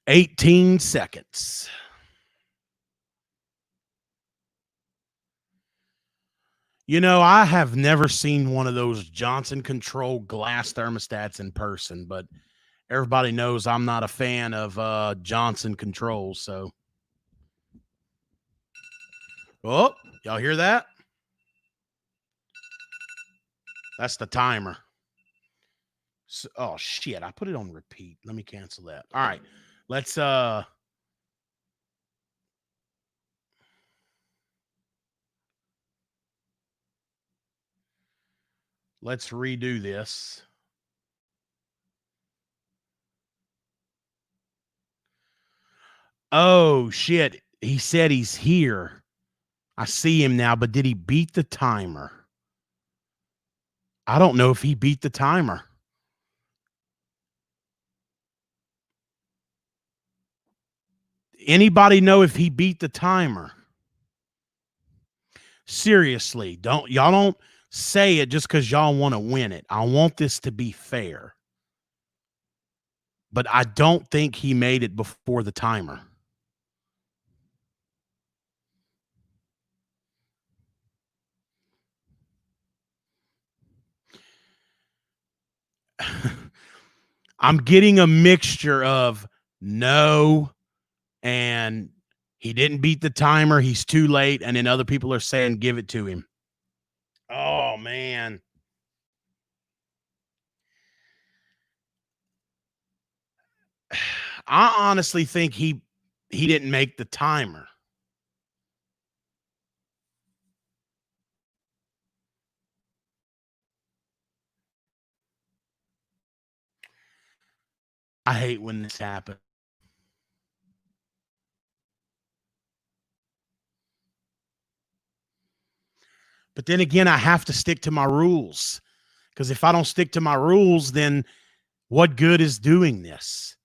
Speaker 1: $18 seconds. You know, I have never seen one of those Johnson Control glass thermostats in person, but everybody knows I'm not a fan of Johnson Controls. So, oh, y'all hear that? That's the timer. So, oh shit! I put it on repeat. Let me cancel that. All right, let's redo this. Oh shit! He said he's here. I see him now, but did he beat the timer? I don't know if he beat the timer. Anybody know if he beat the timer? Seriously, don't say it just because y'all want to win it. I want this to be fair. But I don't think he made it before the timer. I'm getting a mixture of no and he didn't beat the timer, he's too late, and then other people are saying give it to him. Oh man. I honestly think he didn't make the timer. I hate when this happens. But then again, I have to stick to my rules. Because if I don't stick to my rules, then what good is doing this?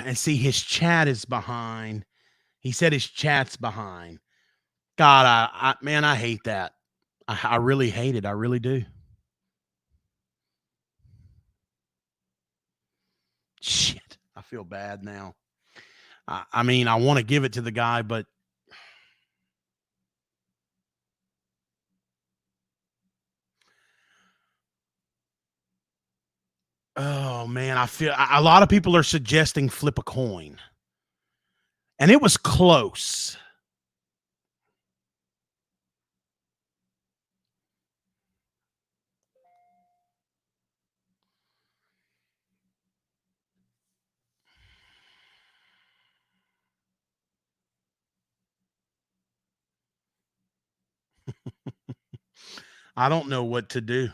Speaker 1: And see, his chat is behind. He said his chat's behind. God, man, I hate that. I really hate it. I really do. Shit, I feel bad now. I mean, I want to give it to the guy, but oh man, I feel a lot of people are suggesting flip a coin, and it was close. I don't know what to do.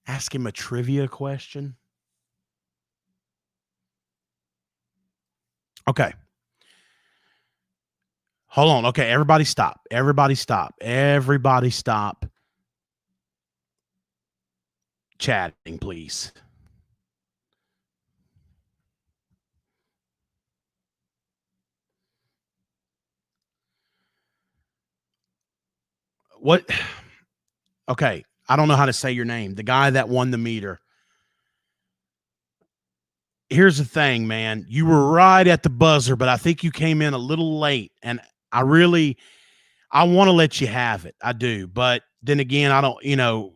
Speaker 1: Ask him a trivia question. Okay. Hold on. Okay, everybody stop. Everybody stop. Everybody stop chatting, please. What? Okay, I don't know how to say your name. The guy that won the meter. Here's the thing, man. You were right at the buzzer, but I think you came in a little late, and I want to let you have it. I do, but then again, I don't.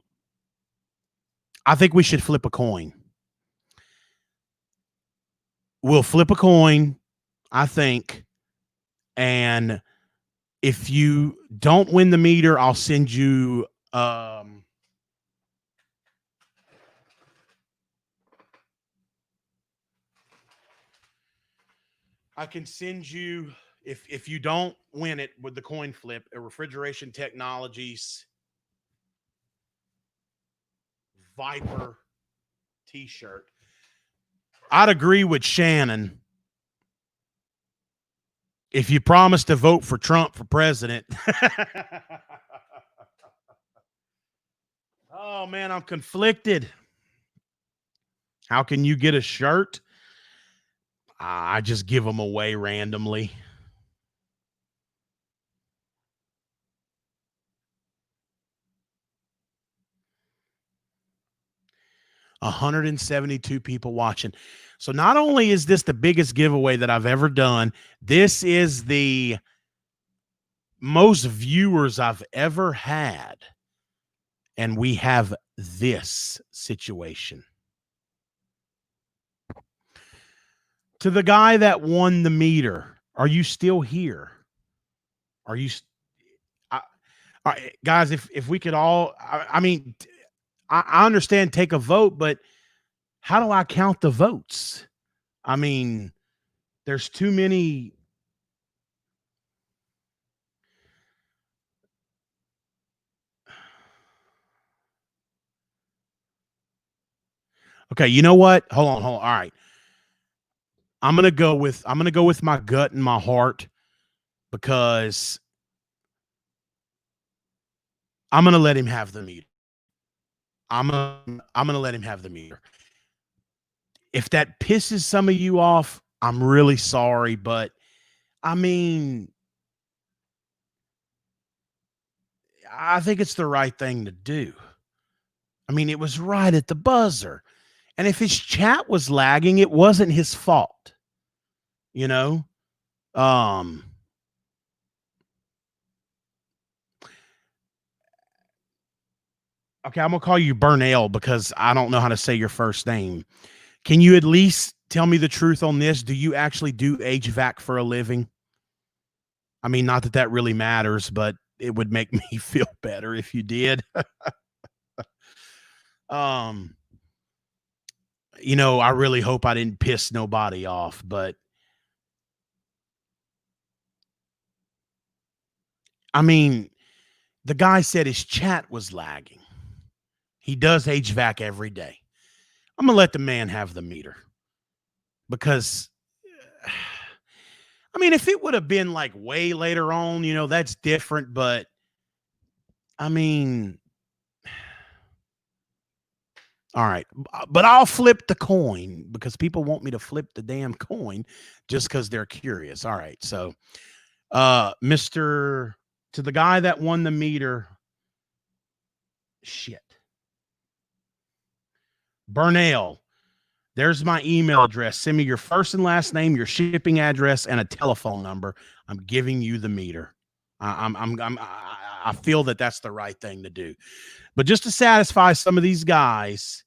Speaker 1: I think we should flip a coin. We'll flip a coin, I think, and if you don't win the meter, I'll send you I can send you if you don't win it with the coin flip, a Refrigeration Technologies Viper t-shirt. I'd agree with Shannon if you promise to vote for Trump for president. Oh man, I'm conflicted. How can you get a shirt? I just give them away randomly. $172 people watching. So not only is this the biggest giveaway that I've ever done, this is the most viewers I've ever had. And we have this situation. To the guy that won the meter, are you still here? Are you guys, if we could all, I mean, I understand take a vote, but how do I count the votes? I mean, there's too many. Okay, you know what? Hold on. All right. I'm gonna go with my gut and my heart because I'm gonna let him have the meter. I'm gonna let him have the meter. If that pisses some of you off, I'm really sorry, but I mean, I think it's the right thing to do. I mean, it was right at the buzzer. And if his chat was lagging, it wasn't his fault. You know? Um Okay, I'm gonna call you Burnell because I don't know how to say your first name. Can you at least tell me the truth on this? Do you actually do HVAC for a living? I mean, not that that really matters, but it would make me feel better if you did. um, I really hope I didn't piss nobody off, but I mean, the guy said his chat was lagging. He does HVAC every day. I'm gonna let the man have the meter because I mean, if it would have been like way later on, that's different. But I mean, all right. But I'll flip the coin because people want me to flip the damn coin just because they're curious. All right. So, Mr. to the guy that won the meter, shit. Burnell, there's my email address. Send me your first and last name, your shipping address, and a telephone number. I'm giving you the meter. I feel that that's the right thing to do. But just to satisfy some of these guys,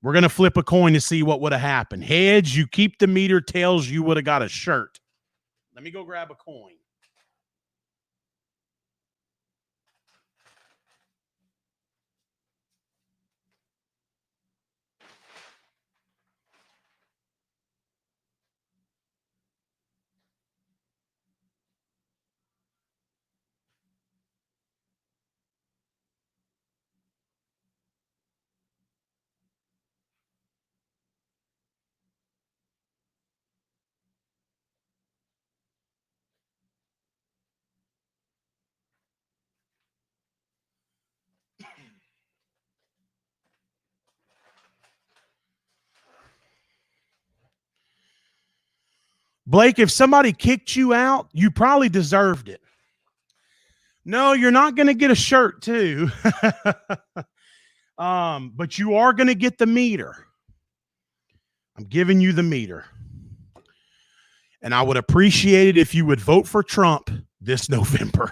Speaker 1: we're going to flip a coin to see what would have happened. Heads, you keep the meter. Tails, you would have got a shirt. Let me go grab a coin. Blake, if somebody kicked you out, you probably deserved it. No, you're not going to get a shirt too. But you are going to get the meter. I'm giving you the meter. And I would appreciate it if you would vote for Trump this November.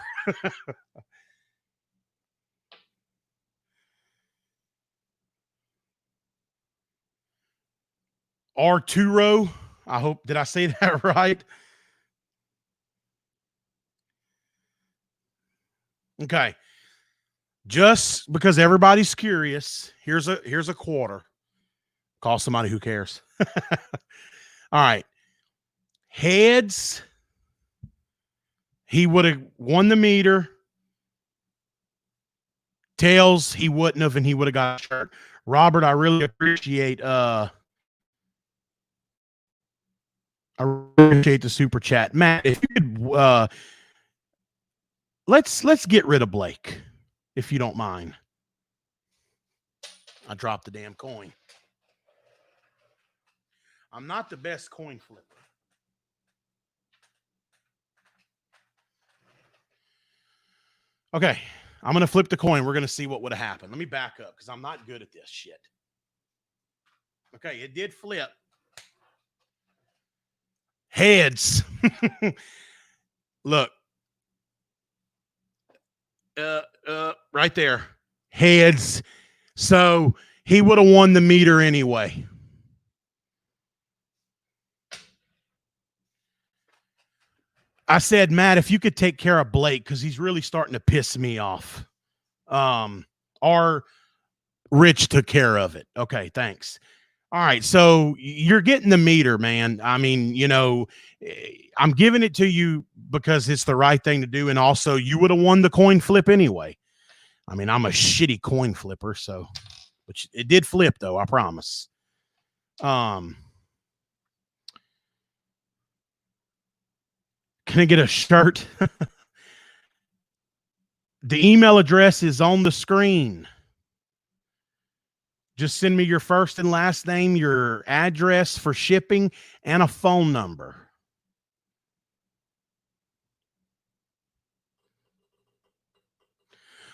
Speaker 1: Arturo, I hope, did I say that right? Okay. Just because everybody's curious, here's a quarter. Call somebody who cares. All right. Heads, he would have won the meter. Tails, he wouldn't have, and he would have got a shirt. Robert, I really appreciate the super chat. Matt, if you could let's get rid of Blake, if you don't mind. I dropped the damn coin. I'm not the best coin flipper. Okay, I'm going to flip the coin. We're going to see what would have happened. Let me back up because I'm not good at this shit. Okay, it did flip. Heads. Look. Right there. Heads. So he would have won the meter anyway. I said, Matt, if you could take care of Blake, because he's really starting to piss me off. Or Rich took care of it. Okay, thanks. All right, so you're getting the meter, man. I mean, I'm giving it to you because it's the right thing to do, and also you would have won the coin flip anyway. I mean, I'm a shitty coin flipper, so which it did flip though, I promise. Can I get a shirt? The email address is on the screen. Just send me your first and last name, your address for shipping, and a phone number.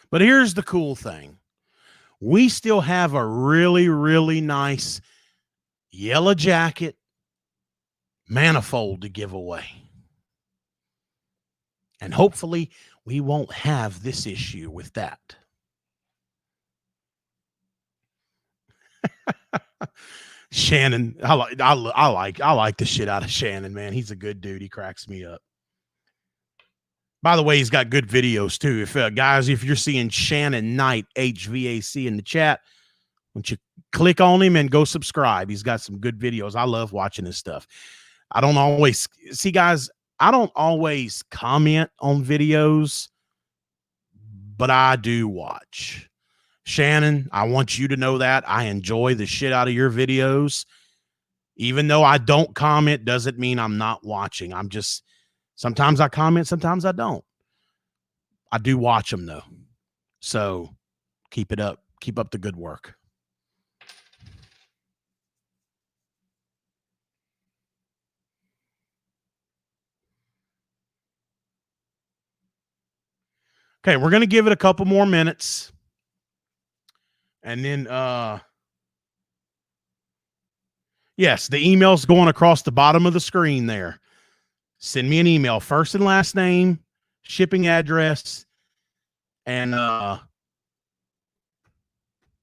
Speaker 1: But here's the cool thing. We still have a really, really nice yellow jacket manifold to give away. And hopefully we won't have this issue with that. Shannon, I like the shit out of Shannon, man. He's a good dude. He cracks me up. By the way, he's got good videos too. If guys, if you're seeing Shannon Knight HVAC in the chat, why don't you click on him and go subscribe? He's got some good videos. I love watching his stuff. I don't always see, guys. I don't always comment on videos, but I do watch. Shannon, I want you to know that I enjoy the shit out of your videos. Even though I don't comment, doesn't mean I'm not watching. I'm just, sometimes I comment, sometimes I don't. I do watch them though. So keep it up. Keep up the good work. Okay, we're going to give it a couple more minutes. And then yes, the email's going across the bottom of the screen there. Send me an email, first and last name, shipping address, and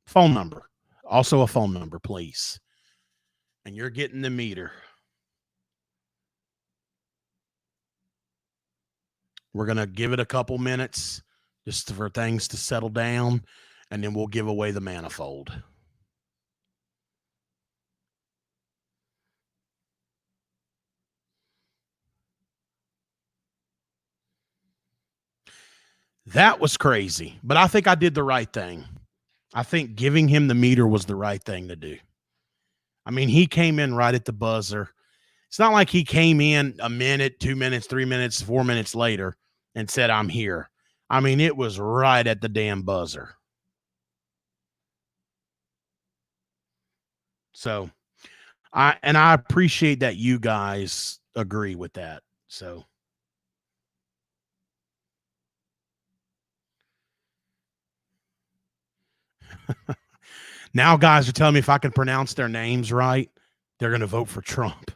Speaker 1: phone number. Also a phone number, please. And you're getting the meter. We're going to give it a couple minutes just for things to settle down, and then we'll give away the manifold. That was crazy, but I think I did the right thing. I think giving him the meter was the right thing to do. I mean, he came in right at the buzzer. It's not like he came in a minute, 2 minutes, 3 minutes, 4 minutes later and said, I'm here. I mean, it was right at the damn buzzer. So I appreciate that you guys agree with that. So now guys are telling me if I can pronounce their names right, they're going to vote for Trump.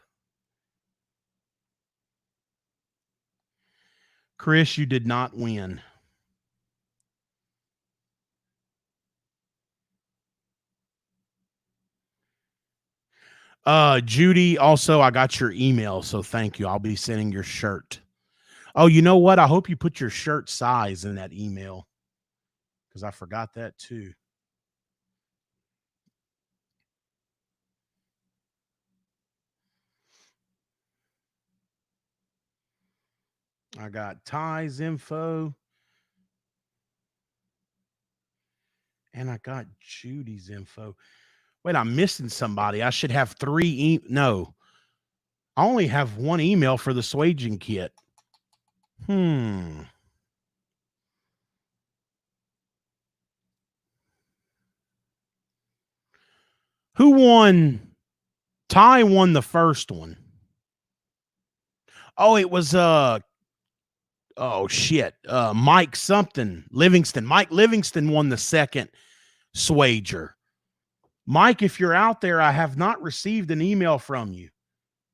Speaker 1: Chris, you did not win. Judy, also, I got your email, so thank you. I'll be sending your shirt. Oh, you know what? I hope you put your shirt size in that email because I forgot that too. I got Ty's info. And I got Judy's info. Wait, I'm missing somebody. I should have three. No, I only have one email for the swaging kit. Who won? Ty won the first one. Oh, it was Mike something. Livingston. Mike Livingston won the second swager. Mike, if you're out there, I have not received an email from you.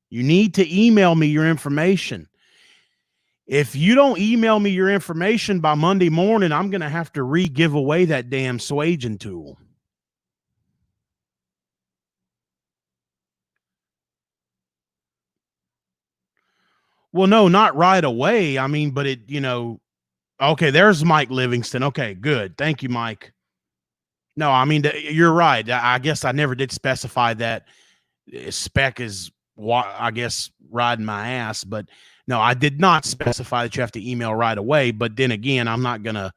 Speaker 1: You need to email me your information. If you don't email me your information by Monday morning, I'm going to have to re-give away that damn swaging tool. Well, no, not right away. I mean, but okay, there's Mike Livingston. Okay, good. Thank you, Mike. No, I mean, you're right. I guess I never did specify that spec is, I guess, riding my ass. But no, I did not specify that you have to email right away. But then again, I'm not going to,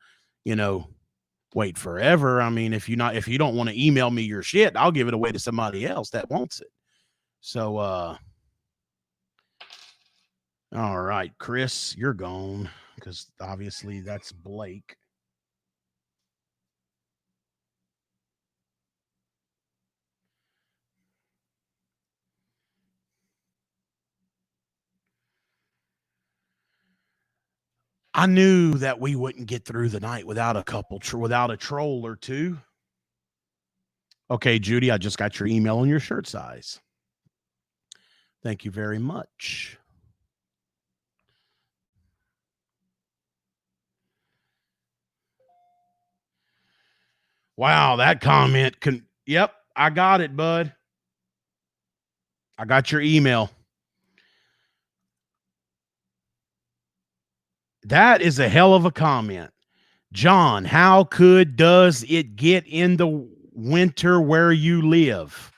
Speaker 1: wait forever. I mean, if you don't want to email me your shit, I'll give it away to somebody else that wants it. So, all right, Chris, you're gone because obviously that's Blake. I knew that we wouldn't get through the night without without a troll or two. Okay, Judy, I just got your email on your shirt size. Thank you very much. Wow, that comment can. Yep, I got it, bud. I got your email. That is a hell of a comment. John, does it get in the winter where you live?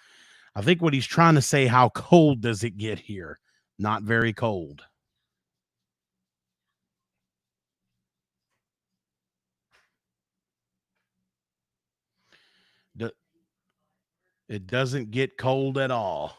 Speaker 1: I think what he's trying to say, how cold does it get here? Not very cold. It doesn't get cold at all.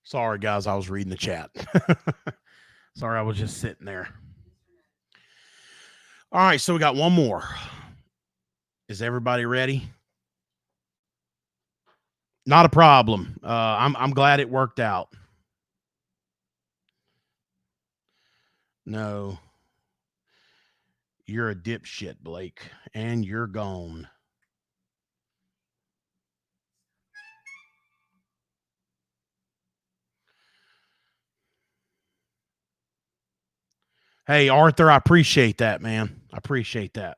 Speaker 1: Sorry, guys, I was reading the chat. Sorry, I was just sitting there. All right, so we got one more. Is everybody ready? Not a problem. I'm glad it worked out. No, you're a dipshit, Blake, and you're gone. Hey, Arthur, I appreciate that, man. I appreciate that.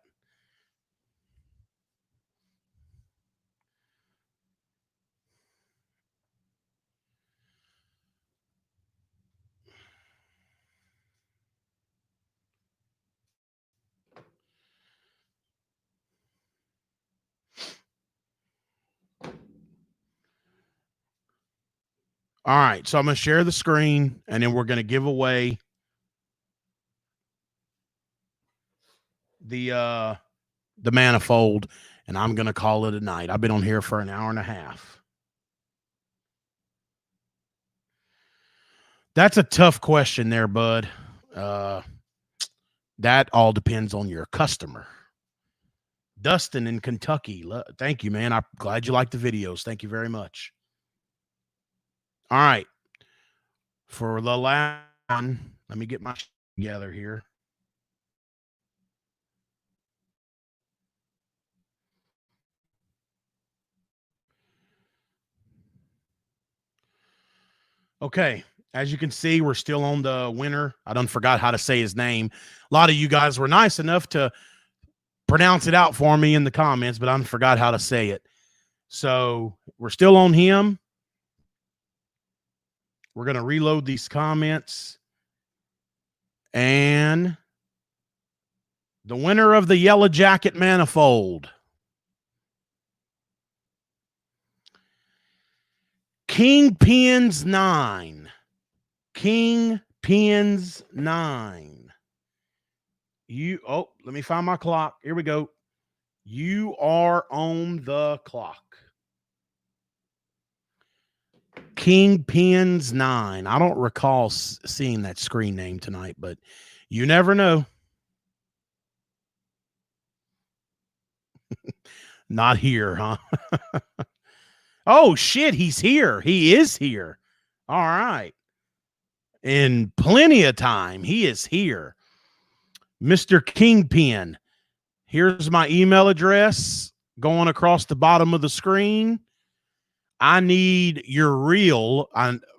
Speaker 1: All right, so I'm going to share the screen, and then we're going to give away the manifold, and I'm going to call it a night. I've been on here for an hour and a half. That's a tough question there, bud. That all depends on your customer. Dustin in Kentucky. Thank you, man. I'm glad you like the videos. Thank you very much. All right. For the last one, let me get my together here. Okay. As you can see, we're still on the winner. I done forgot how to say his name. A lot of you guys were nice enough to pronounce it out for me in the comments, but I forgot how to say it. So we're still on him. We're going to reload these comments. And the winner of the Yellow Jacket Manifold, Kingpins 9. Kingpins 9. Let me find my clock. Here we go. You are on the clock. Kingpins 9. I don't recall seeing that screen name tonight, but you never know. Not here, huh? Oh, shit, he's here. He is here. All right. In plenty of time, he is here. Mr. Kingpin, here's my email address going across the bottom of the screen. I need your real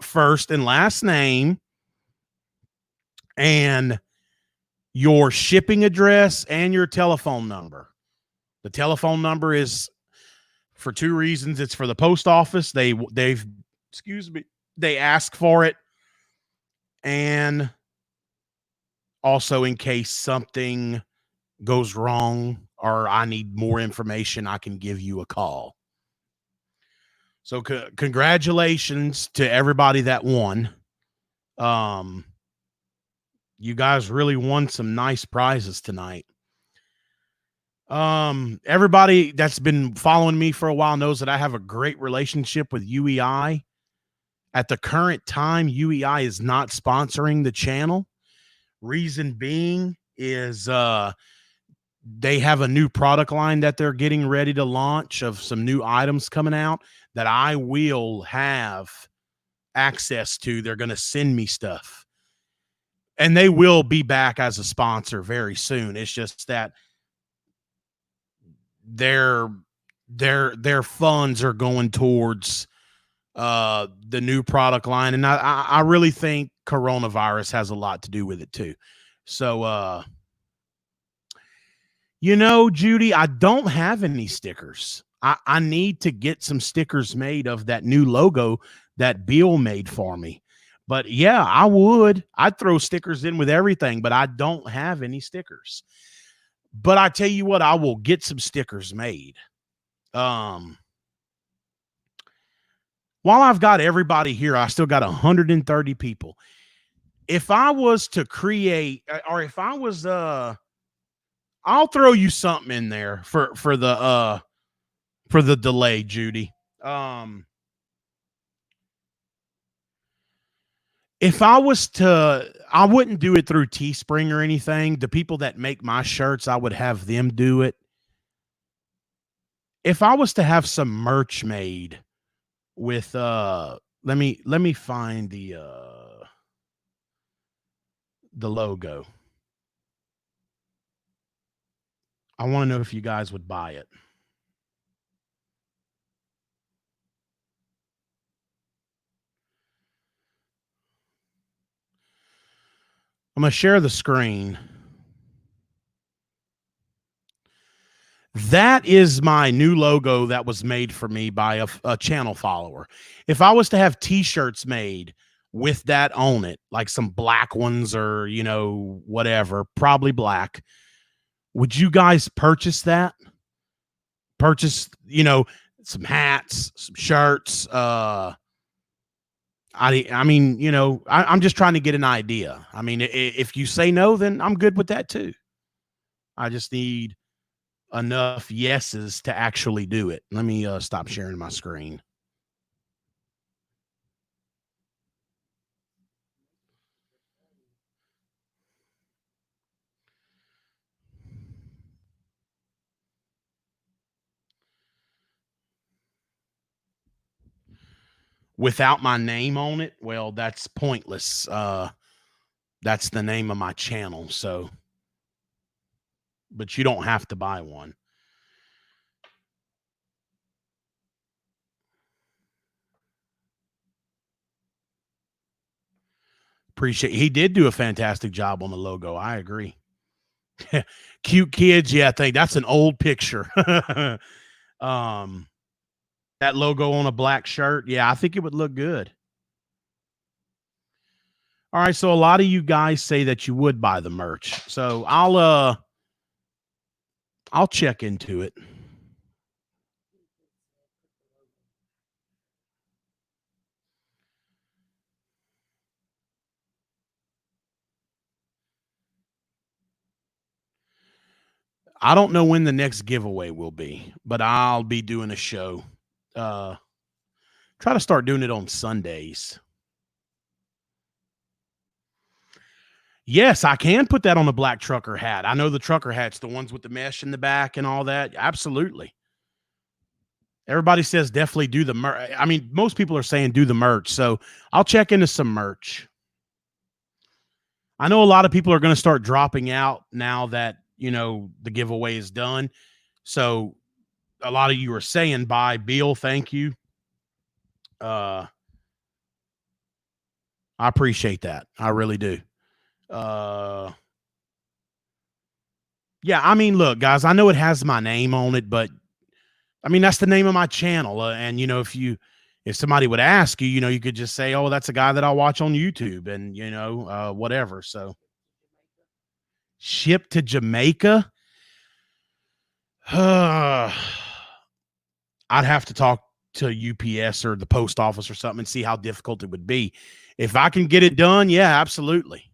Speaker 1: first and last name and your shipping address and your telephone number. The telephone number is for two reasons. It's for the post office. They ask for it. And also in case something goes wrong or I need more information, I can give you a call. So congratulations to everybody that won. You guys really won some nice prizes tonight. Everybody that's been following me for a while knows that I have a great relationship with UEI. At the current time, UEI is not sponsoring the channel. Reason being is they have a new product line that they're getting ready to launch of some new items coming out that I will have access to. They're going to send me stuff. And they will be back as a sponsor very soon. It's just that their their funds are going towards the new product line, and I really think coronavirus has a lot to do with it too. So Judy, I don't have any stickers. I need to get some stickers made of that new logo that Bill made for me. But yeah, I'd throw stickers in with everything, but I don't have any stickers. But I tell you what, I will get some stickers made. While I've got everybody here, I still got 130 people. If I was to create, or if I was, I'll throw you something in there for the delay, Judy. If I was to, I wouldn't do it through Teespring or anything. The people that make my shirts, I would have them do it. If I was to have some merch made with let me find the logo. I want to know if you guys would buy it. I'm going to share the screen. That is my new logo that was made for me by a channel follower. If I was to have t-shirts made with that on it, like some black ones or, whatever, probably black, would you guys purchase that? Purchase, some hats, some shirts. I mean, I'm just trying to get an idea. I mean, if you say no, then I'm good with that too. I just need enough yeses to actually do it. Let me stop sharing my screen. Without my name on it, well, that's pointless. That's the name of my channel. So, but you don't have to buy one. Appreciate. He did do a fantastic job on the logo. I agree. Cute kids. Yeah, I think that's an old picture. That logo on a black shirt. Yeah, I think it would look good. All right, so a lot of you guys say that you would buy the merch. So I'll check into it. I don't know when the next giveaway will be, but I'll be doing a show. Try to start doing it on Sundays. Yes, I can put that on a black trucker hat. I know the trucker hats, the ones with the mesh in the back and all that. Absolutely. Everybody says definitely do the merch. I mean, most people are saying do the merch. So I'll check into some merch. I know a lot of people are going to start dropping out now that, the giveaway is done. So a lot of you are saying bye, Bill. Thank you. I appreciate that. I really do. Yeah, I mean, look, guys, I know it has my name on it, but I mean, that's the name of my channel. And if somebody would ask you, you could just say, oh, that's a guy that I watch on YouTube and, whatever. So ship to Jamaica. I'd have to talk to UPS or the post office or something and see how difficult it would be. If I can get it done, yeah, absolutely.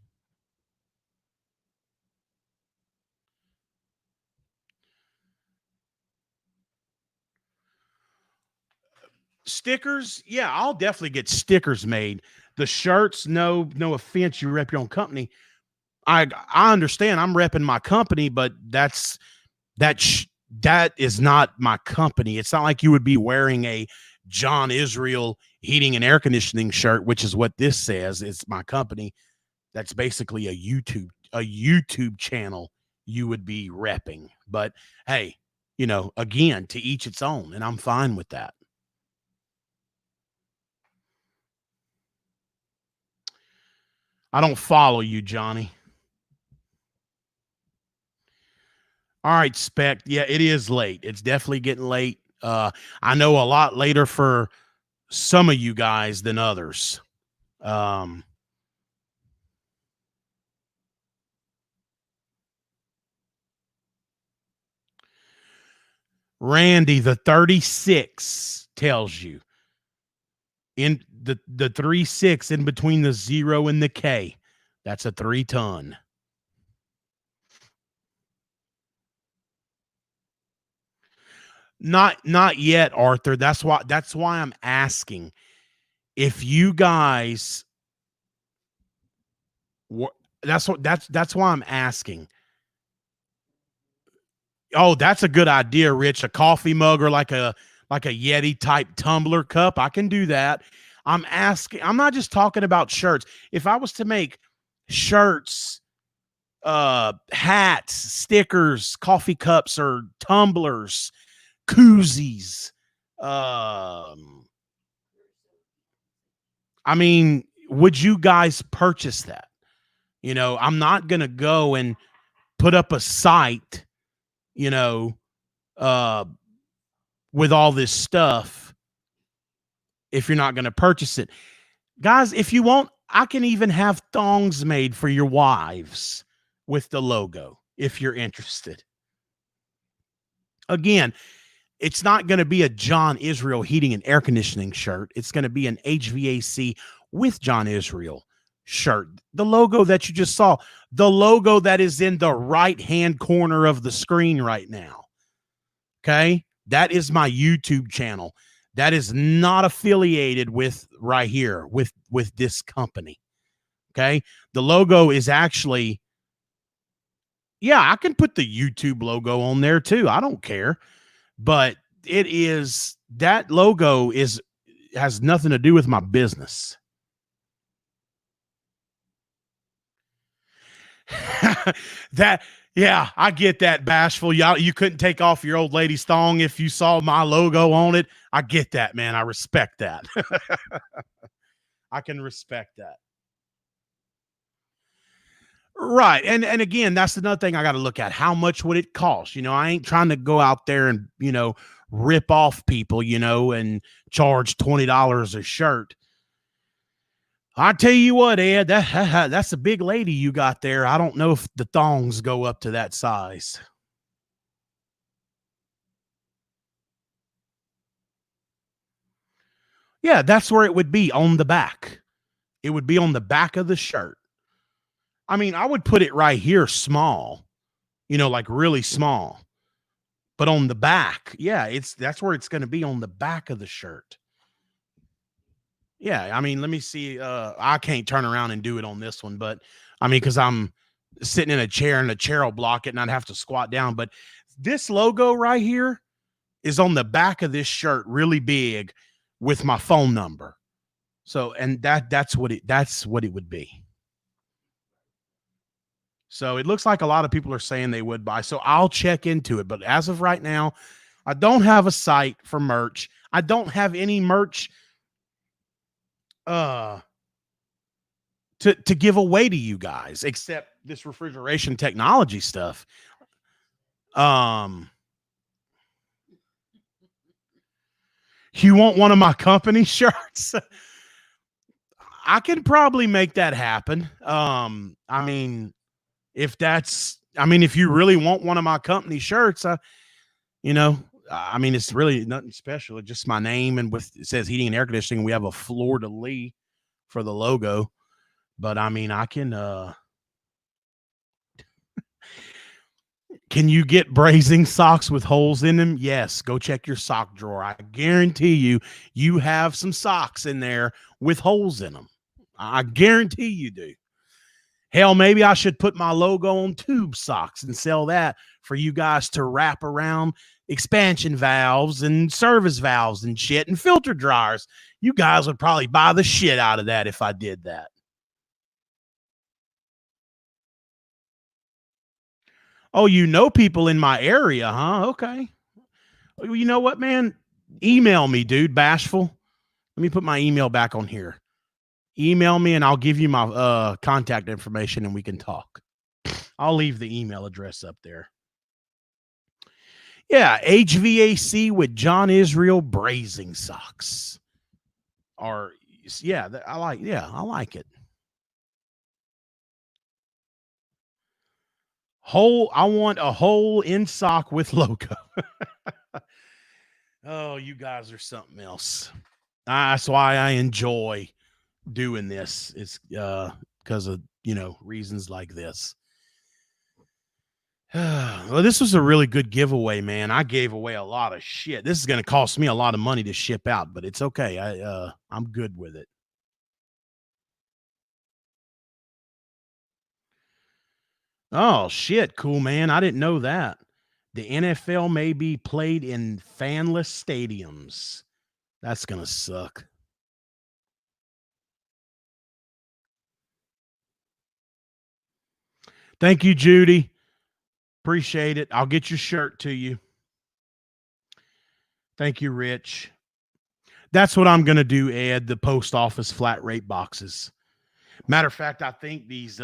Speaker 1: Stickers, yeah, I'll definitely get stickers made. The shirts, no offense, you rep your own company. I understand I'm repping my company, but that sh- that is not my company. It's not like you would be wearing a John Israel heating and air conditioning shirt, which is what this says. It's my company. That's basically a YouTube channel you would be repping. But hey, again, to each its own, and I'm fine with that. I don't follow you, Johnny. All right, Spec. Yeah, it is late. It's definitely getting late. I know a lot later for some of you guys than others. Um, Randy, the 36 tells you in the 3 6 in between the 0 and the K. That's a 3 ton. Not yet, Arthur. That's why I'm asking if you guys. That's why I'm asking. Oh, that's a good idea, Rich. A coffee mug or like a Yeti type tumbler cup. I can do that. I'm asking. I'm not just talking about shirts. If I was to make shirts, hats, stickers, coffee cups, or tumblers, koozies, I mean, would you guys purchase that? I'm not gonna go and put up a site, you know, uh, with all this stuff if you're not going to purchase it. Guys, if you want, I can even have thongs made for your wives with the logo if you're interested. Again, it's not going to be a John Israel heating and air conditioning shirt. It's going to be an HVAC with John Israel shirt. The logo that you just saw, the logo that is in the right hand corner of the screen right now. Okay. That is my YouTube channel. That is not affiliated with right here with this company. Okay. The logo is actually, yeah, I can put the YouTube logo on there too. I don't care. But that logo has nothing to do with my business. that Yeah, I get that, Bashful. You couldn't take off your old lady's thong if you saw my logo on it. I get that, man. I respect that. I can respect that. Right. And again, that's another thing I got to look at. How much would it cost? I ain't trying to go out there and, rip off people, and charge $20 a shirt. I tell you what, Ed, that's a big lady you got there. I don't know if the thongs go up to that size. Yeah, that's where it would be, on the back. It would be on the back of the shirt. I mean, I would put it right here small, like really small. But on the back, yeah, that's where it's going to be, on the back of the shirt. Yeah, I mean, let me see. I can't turn around and do it on this one, but I mean, because I'm sitting in a chair and the chair will block it and I'd have to squat down. But this logo right here is on the back of this shirt, really big, with my phone number. So, and that's what it would be. So it looks like a lot of people are saying they would buy. So I'll check into it. But as of right now, I don't have a site for merch. I don't have any merch uh to give away to you guys except this refrigeration technology stuff. Um you want one of my company shirts? I can probably make that happen. I mean, if you really want one of my company shirts, you know, I mean, it's really nothing special. It's just my name, and with it says heating and air conditioning. We have a fleur de lis for the logo, but I mean, I can. Can you get Brazing socks with holes in them? Yes. Go check your sock drawer. I guarantee you, you have some socks in there with holes in them. I guarantee you do. Hell, maybe I should put my logo on tube socks and sell that for you guys to wrap around expansion valves and service valves and shit and filter dryers. You guys would probably buy the shit out of that if I did that. Oh, you know people in my area, huh? Okay. Well, you know what, man? Email me, dude. Bashful. Let me put my email back on here. Email me and I'll give you my contact information and we can talk. I'll leave the email address up there. Yeah, HVAC with John Israel Brazing socks. Or yeah, I like it. I want a hole in sock with logo. Oh, you guys are something else. That's why I enjoy doing this. It's because of, reasons like this. Well, this was a really good giveaway, man. I gave away a lot of shit. This is going to cost me a lot of money to ship out, but it's okay. I'm good with it. Oh shit, cool, man. I didn't know that. The NFL may be played in fanless stadiums. That's going to suck. Thank you, Judy. Appreciate it. I'll get your shirt to you. Thank you, Rich. That's what I'm going to do, Ed, the post office flat rate boxes. Matter of fact, I think these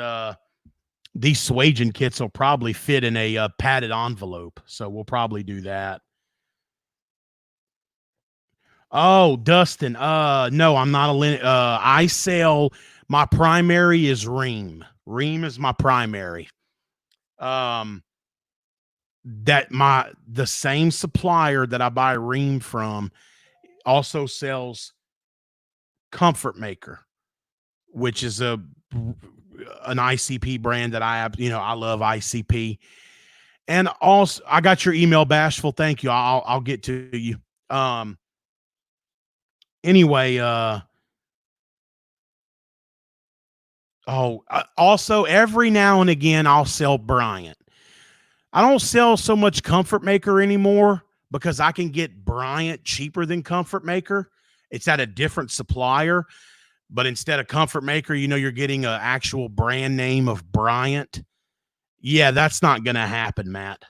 Speaker 1: Swagen kits will probably fit in a padded envelope. So we'll probably do that. Oh, Dustin. No, I'm not I sell, my primary is Ream. Ream is my primary. The same supplier that I buy Ream from also sells Comfort Maker, which is an ICP brand that I have. I love ICP. And also, I got your email, Bashful. Thank you. I'll get to you. Anyway, also every now and again I'll sell Bryant. I don't sell so much Comfort Maker anymore because I can get Bryant cheaper than Comfort Maker. It's at a different supplier, but instead of Comfort Maker, you're getting an actual brand name of Bryant. Yeah, that's not going to happen, Matt.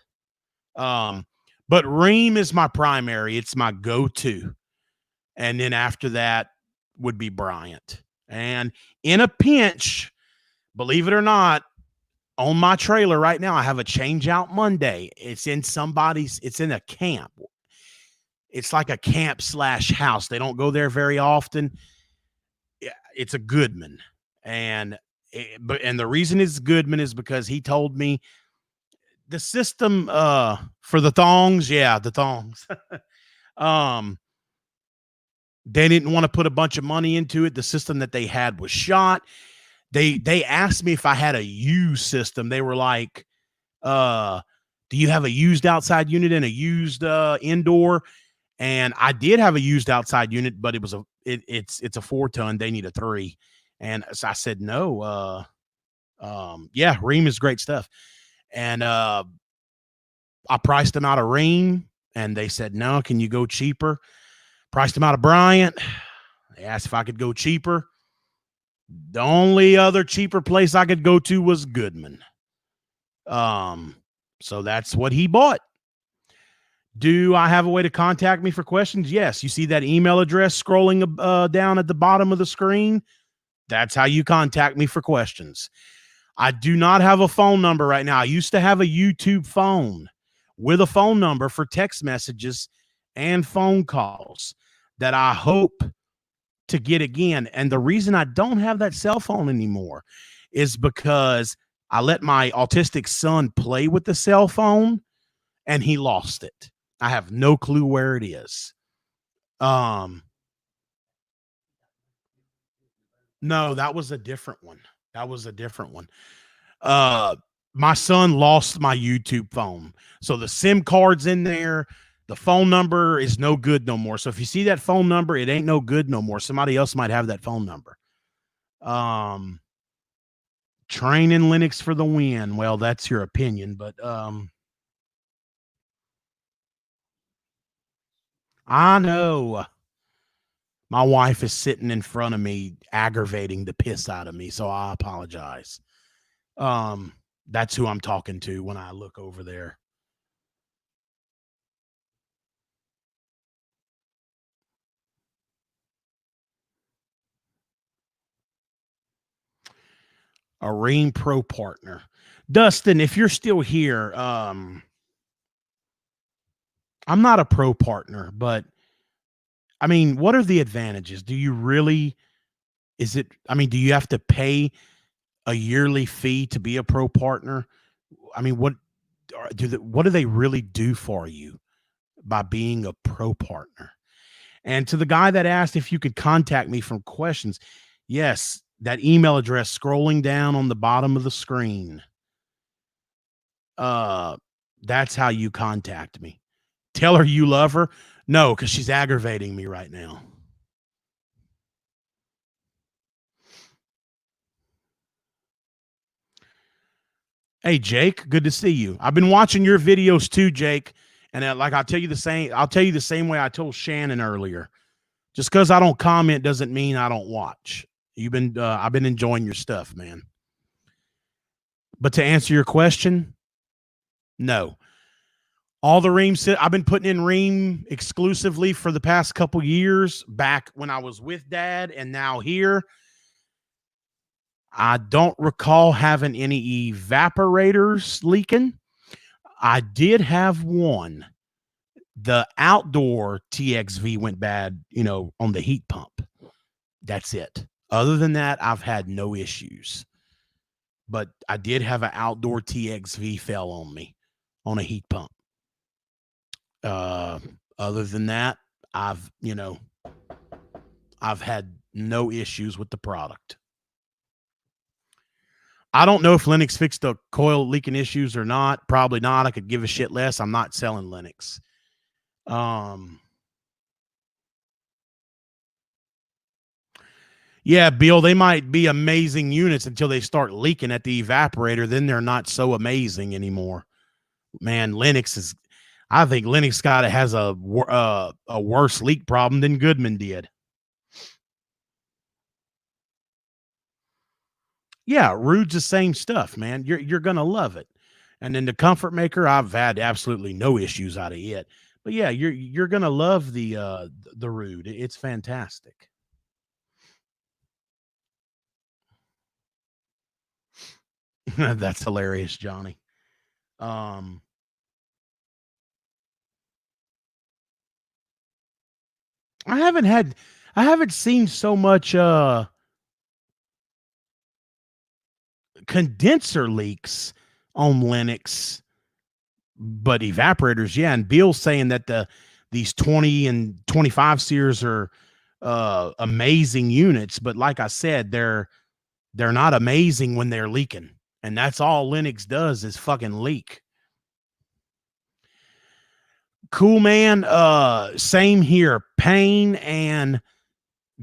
Speaker 1: But Ream is my primary. It's my go-to. And then after that would be Bryant. And in a pinch, believe it or not, on my trailer right now, I have a change out Monday. It's in a camp. It's like a camp / house. They don't go there very often. It's a Goodman. And the reason it's Goodman is because he told me the system for the thongs, the thongs. They didn't want to put a bunch of money into it. The system that they had was shot. They asked me if I had a used system. They were like, do you have a used outside unit and a used indoor? And I did have a used outside unit, but it's a 4-ton. They need a 3. And so I said, no, Ream is great stuff. And I priced them out of Ream and they said, no, can you go cheaper? Priced them out of Bryant. They asked if I could go cheaper. The only other cheaper place I could go to was Goodman. So that's what he bought. Do I have a way to contact me for questions? Yes. You see that email address scrolling down at the bottom of the screen? That's how you contact me for questions. I do not have a phone number right now. I used to have a YouTube phone with a phone number for text messages and phone calls that I hope to get again. And the reason I don't have that cell phone anymore is because I let my autistic son play with the cell phone and he lost it. I have no clue where it is. No, that was a different one. My son lost my YouTube phone. So the SIM card's in there. The phone number is no good no more. So if you see that phone number, it ain't no good no more. Somebody else might have that phone number. Training Linux for the win. Well, that's your opinion, but I know my wife is sitting in front of me aggravating the piss out of me, so I apologize. That's who I'm talking to when I look over there. A Ream Pro partner. Dustin, if you're still here, I'm not a pro partner, but I mean, what are the advantages? Do you really, is it, I mean, do you have to pay a yearly fee to be a pro partner? I mean, what do they really do for you by being a pro partner? And to the guy that asked if you could contact me from questions, yes, that email address scrolling down on the bottom of the screen. Uh, that's how you contact me. Tell her you love her. No, because she's aggravating me right now. Hey, Jake, good to see you. I've been watching your videos too, Jake. And like I'll tell you the same way I told Shannon earlier. Just because I don't comment doesn't mean I don't watch. I've been enjoying your stuff, man. But to answer your question, no. All the Ream, I've been putting in Ream exclusively for the past couple years, back when I was with Dad and now here. I don't recall having any evaporators leaking. I did have one. The outdoor TXV went bad, on the heat pump. That's it. Other than that, I've had no issues. But I did have an outdoor TXV fell on me on a heat pump. Other than that, I've had no issues with the product. I don't know if Linux fixed the coil leaking issues or not. Probably not. I could give a shit less. I'm not selling Linux. Yeah, Bill, they might be amazing units until they start leaking at the evaporator. Then they're not so amazing anymore. Man, I think Linux has a worse leak problem than Goodman did. Yeah, Rude's the same stuff, man. You're gonna love it. And then the Comfort Maker, I've had absolutely no issues out of it. But yeah, you're gonna love the Rude. It's fantastic. That's hilarious, Johnny. Um, I haven't seen so much condenser leaks on Linux, but evaporators, yeah. And Bill's saying that these 20 and 25 series are amazing units, but like I said, they're not amazing when they're leaking. And that's all Linux does is fucking leak. Cool, man. Same here. Payne and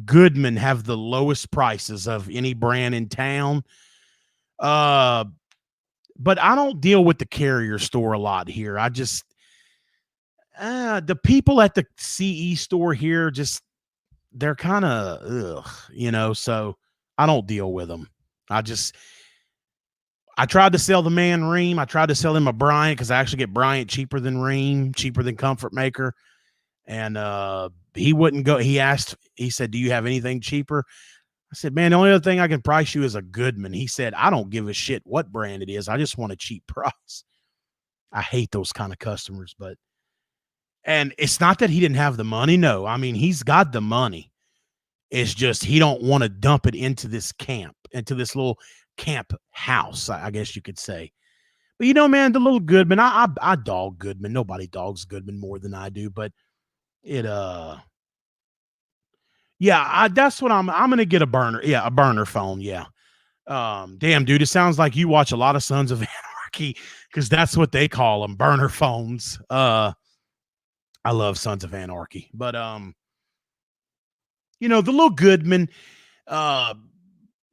Speaker 1: Goodman have the lowest prices of any brand in town. But I don't deal with the carrier store a lot here. I just the people at the CE store here they're kind of so I don't deal with them. I tried to sell the man Ream. I tried to sell him a Bryant because I actually get Bryant cheaper than Ream, cheaper than Comfort Maker. And he wouldn't go. He said, "Do you have anything cheaper?" I said, "Man, the only other thing I can price you is a Goodman." He said, "I don't give a shit what brand it is. I just want a cheap price." I hate those kind of customers, and it's not that he didn't have the money. No, I mean, he's got the money. It's just he don't want to dump it into this little camp house, I guess you could say. But man, the little Goodman, I dog Goodman. Nobody dogs Goodman more than I do, but it yeah, that's what I'm gonna get a burner. Yeah, a burner phone. Yeah. Damn, dude, it sounds like you watch a lot of Sons of Anarchy. Anarchy, because that's what they call them, burner phones. I love Sons of Anarchy, but the little Goodman, uh,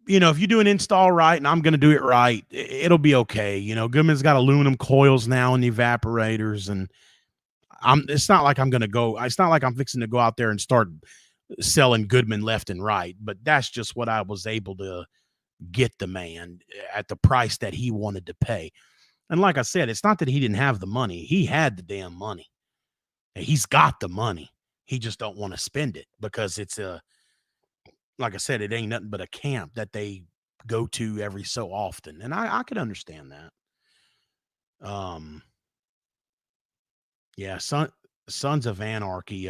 Speaker 1: if you do an install right, and I'm going to do it right, it'll be okay. Goodman's got aluminum coils now in the evaporators, and it's not like I'm going to go. It's not like I'm fixing to go out there and start selling Goodman left and right, but that's just what I was able to get the man at the price that he wanted to pay. And like I said, it's not that he didn't have the money. He had the damn money. He's got the money. He just don't want to spend it because it's like I said, it ain't nothing but a camp that they go to every so often. And I could understand that. Yeah, Sons of Anarchy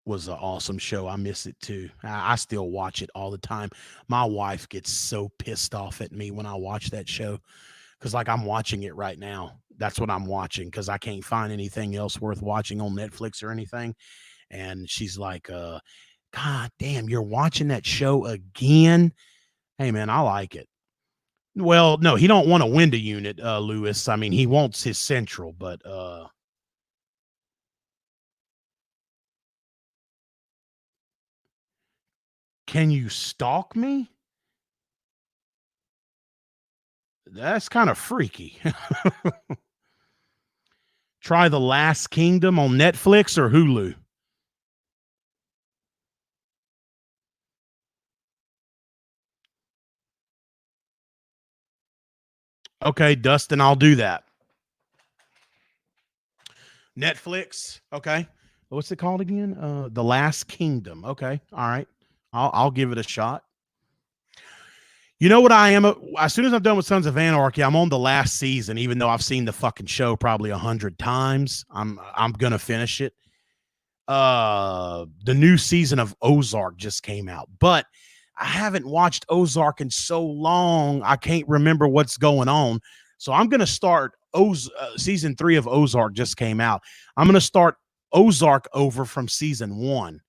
Speaker 1: was an awesome show. I miss it too. I still watch it all the time. My wife gets so pissed off at me when I watch that show because, like, I'm watching it right now. That's what I'm watching because I can't find anything else worth watching on Netflix or anything. And she's like, God damn, you're watching that show again? Hey, man, I like it. Well, no, he don't want a window unit, Lewis. I mean, he wants his central, but can you stalk me? That's kind of freaky. Try The Last Kingdom on Netflix or Hulu. Okay, Dustin, I'll do that. Netflix. Okay. What's it called again? The Last Kingdom. Okay. All right. I'll give it a shot. You know what I am? As soon as I'm done with Sons of Anarchy, I'm on the last season, even though I've seen the fucking show probably 100 times. I'm gonna finish it. The new season of Ozark just came out, but I haven't watched Ozark in so long I can't remember what's going on. So I'm gonna start season 3 of Ozark just came out. I'm gonna start Ozark over from season 1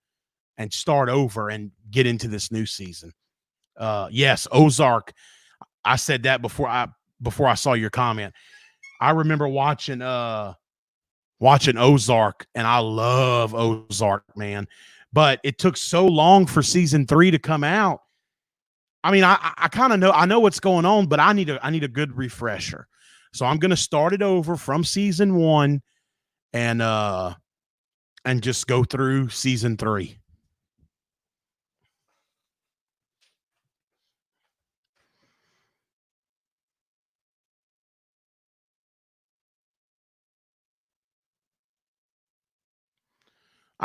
Speaker 1: and start over and get into this new season. Yes, Ozark. I said that before I saw your comment. I remember watching Ozark, and I love Ozark, man. But it took so long for season 3 to come out. I mean, I kind of know what's going on, but I need a good refresher. So I'm gonna start it over from season 1 and just go through season 3.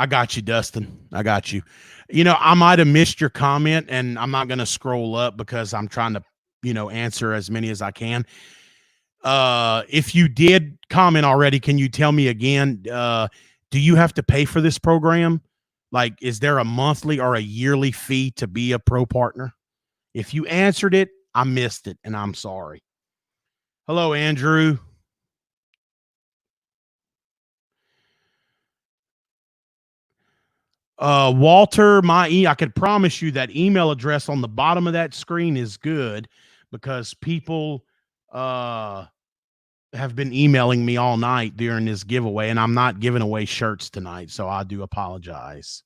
Speaker 1: I got you, Dustin. I got you. I might have missed your comment, and I'm not going to scroll up because I'm trying to, answer as many as I can. If you did comment already, can you tell me again? Do you have to pay for this program? Like, is there a monthly or a yearly fee to be a pro partner? If you answered it, I missed it, and I'm sorry. Hello, Andrew. Walter, I can promise you that email address on the bottom of that screen is good because people have been emailing me all night during this giveaway, and I'm not giving away shirts tonight, so I do apologize.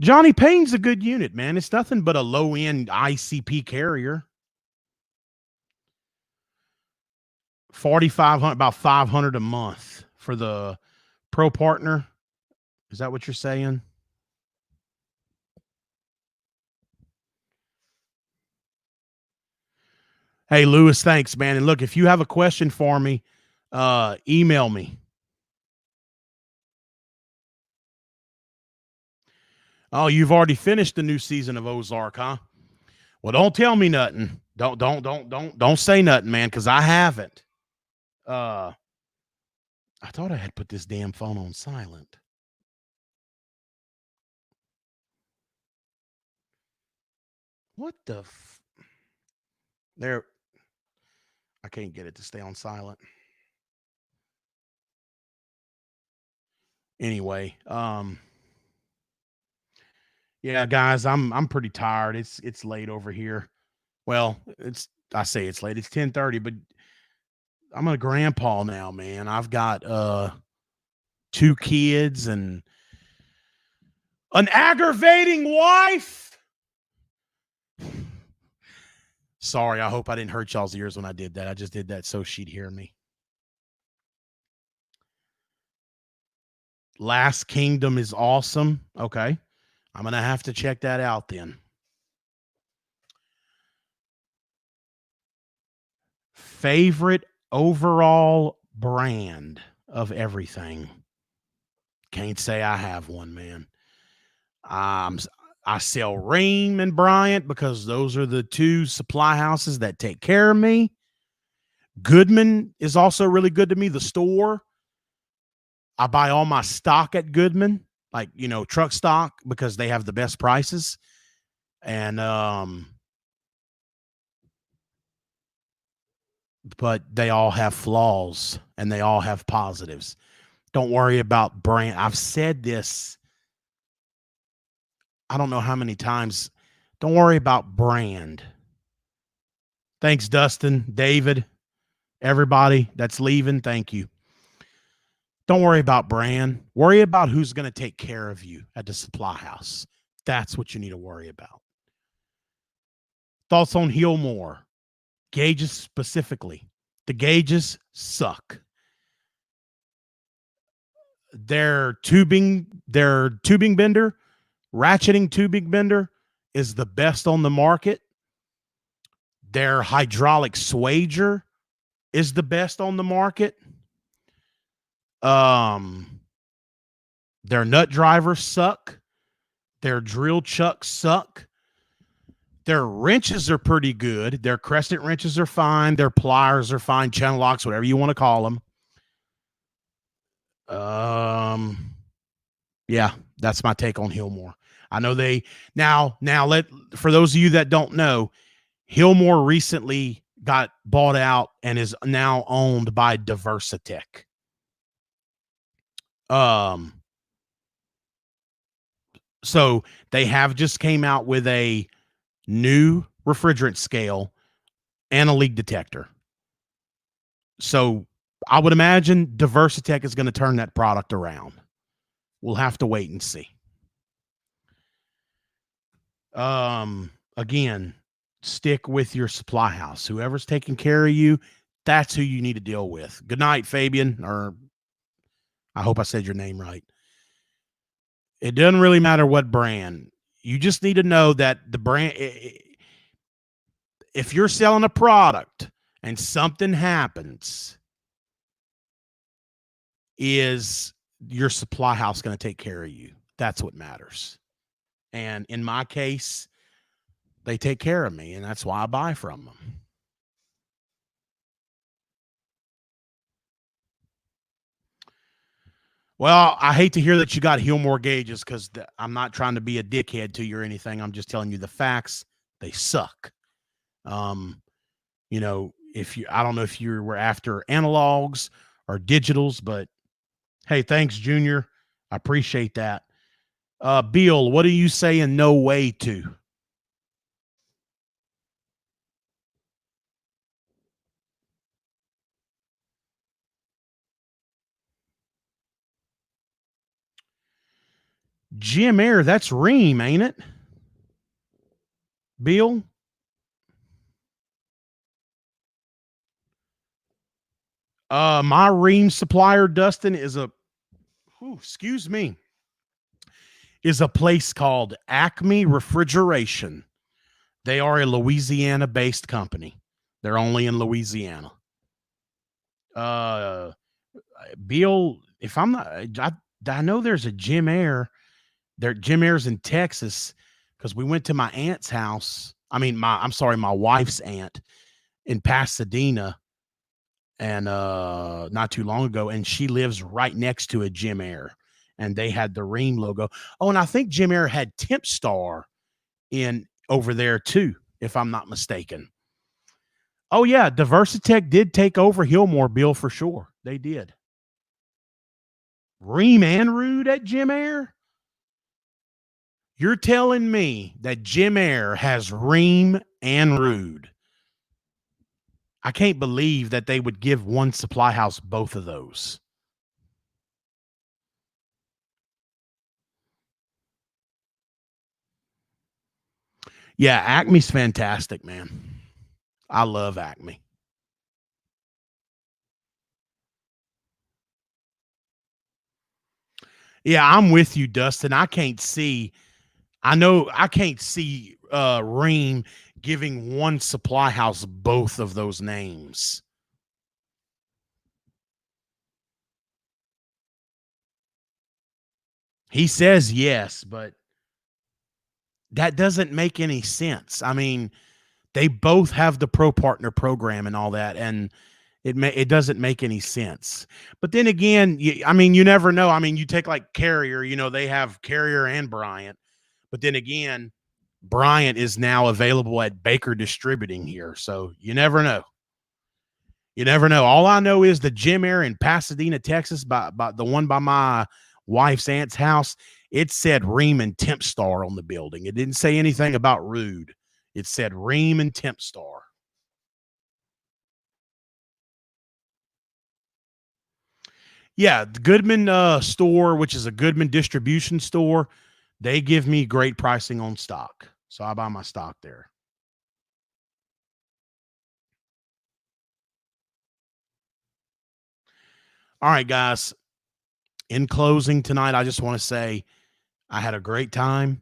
Speaker 1: Johnny Payne's a good unit, man. It's nothing but a low-end ICP carrier. 4,500, about 500 a month for the pro partner. Is that what you're saying? Hey, Lewis, thanks, man. And look, if you have a question for me, email me. Oh, you've already finished the new season of Ozark, huh? Well, don't tell me nothing. Don't say nothing, man, because I haven't. I thought I had put this damn phone on silent. What the there? I can't get it to stay on silent. Anyway, yeah, guys, I'm pretty tired. It's late over here. Well, it's I say it's late. It's 10:30, but I'm a grandpa now, man. I've got 2 kids and an aggravating wife. Sorry, I hope I didn't hurt y'all's ears when I did that. I just did that so she'd hear me. Last Kingdom is awesome. Okay. I'm going to have to check that out then. Favorite overall brand of everything. Can't say I have one, man. I sell Ream and Bryant because those are the 2 supply houses that take care of me. Goodman is also really good to me, the store. I buy all my stock at Goodman, like, truck stock, because they have the best prices. And but they all have flaws and they all have positives. Don't worry about brand. I've said this, I don't know how many times. Don't worry about brand. Thanks, Dustin, David, everybody that's leaving. Thank you. Don't worry about brand. Worry about who's going to take care of you at the supply house. That's what you need to worry about. Thoughts on Hillmore? Gauges specifically. The gauges suck. Their tubing bender, ratcheting tubing bender is the best on the market. Their hydraulic swager is the best on the market. Their nut drivers suck. Their drill chucks suck. Their wrenches are pretty good. Their crescent wrenches are fine. Their pliers are fine. Channel locks, whatever you want to call them. Yeah, that's my take on Hillmore. I know they now for those of you that don't know, Hillmore recently got bought out and is now owned by Diversitech. So they have just came out with a new refrigerant scale and a leak detector. So I would imagine Diversitech is going to turn that product around. We'll have to wait and see. Again, stick with your supply house. Whoever's taking care of you, that's who you need to deal with. Good night, Fabian, or I hope I said your name right. It doesn't really matter what brand. You just need to know that the brand, if you're selling a product and something happens, is your supply house going to take care of you? That's what matters. And in my case, they take care of me, and that's why I buy from them. Well, I hate to hear that you got Hillmore gauges because I'm not trying to be a dickhead to you or anything. I'm just telling you the facts. They suck. I don't know if you were after analogs or digitals, but hey, thanks, Junior. I appreciate that. Bill, what are you saying no way to? Jim Air, that's Ream, ain't it? Bill? My Ream supplier, Dustin, is a place called Acme Refrigeration. They are a Louisiana-based company. They're only in Louisiana. Bill, if I'm not, I know there's a Jim Air. Jim Air's in Texas because we went to my aunt's house. My wife's aunt in Pasadena, and not too long ago, and she lives right next to a Jim Air, and they had the Ream logo. Oh, and I think Jim Air had Temp Star in over there too, if I'm not mistaken. Oh yeah, Diversitech did take over Hillmore, Bill, for sure. They did. Ream and Rude at Jim Air? You're telling me that Jim Air has Ream and Rude? I can't believe that they would give one supply house both of those. Yeah, Acme's fantastic, man. I love Acme. Yeah, I'm with you, Dustin. I know I can't see Ream giving one supply house both of those names. He says yes, but that doesn't make any sense. I mean, they both have the pro partner program and all that, and it doesn't make any sense. But then again, I mean, you never know. I mean, you take like Carrier, they have Carrier and Bryant, but then again, Bryant is now available at Baker Distributing here, so you never know. You never know. All I know is the gym area in Pasadena, Texas, by the one by my wife's aunt's house, it said Ream and Tempstar on the building. It didn't say anything about Rude. It said Ream and Tempstar. Yeah, the Goodman store, which is a Goodman distribution store, they give me great pricing on stock. So I buy my stock there. All right, guys. In closing tonight, I just want to say I had a great time.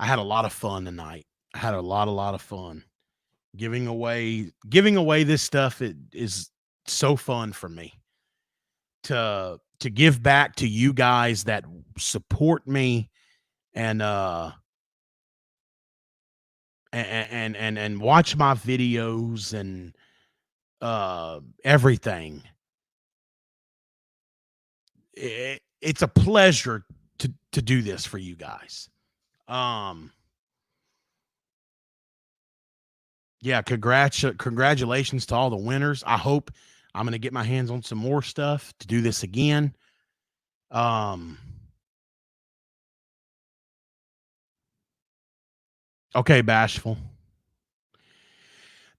Speaker 1: I had a lot of fun tonight. I had a lot of fun. Giving away this stuff, it is so fun for me to give back to you guys that support me and and watch my videos and everything. It's a pleasure to do this for you guys. Um yeah, congratulations to all the winners. I hope I'm going to get my hands on some more stuff to do this again. Um okay, Bashful.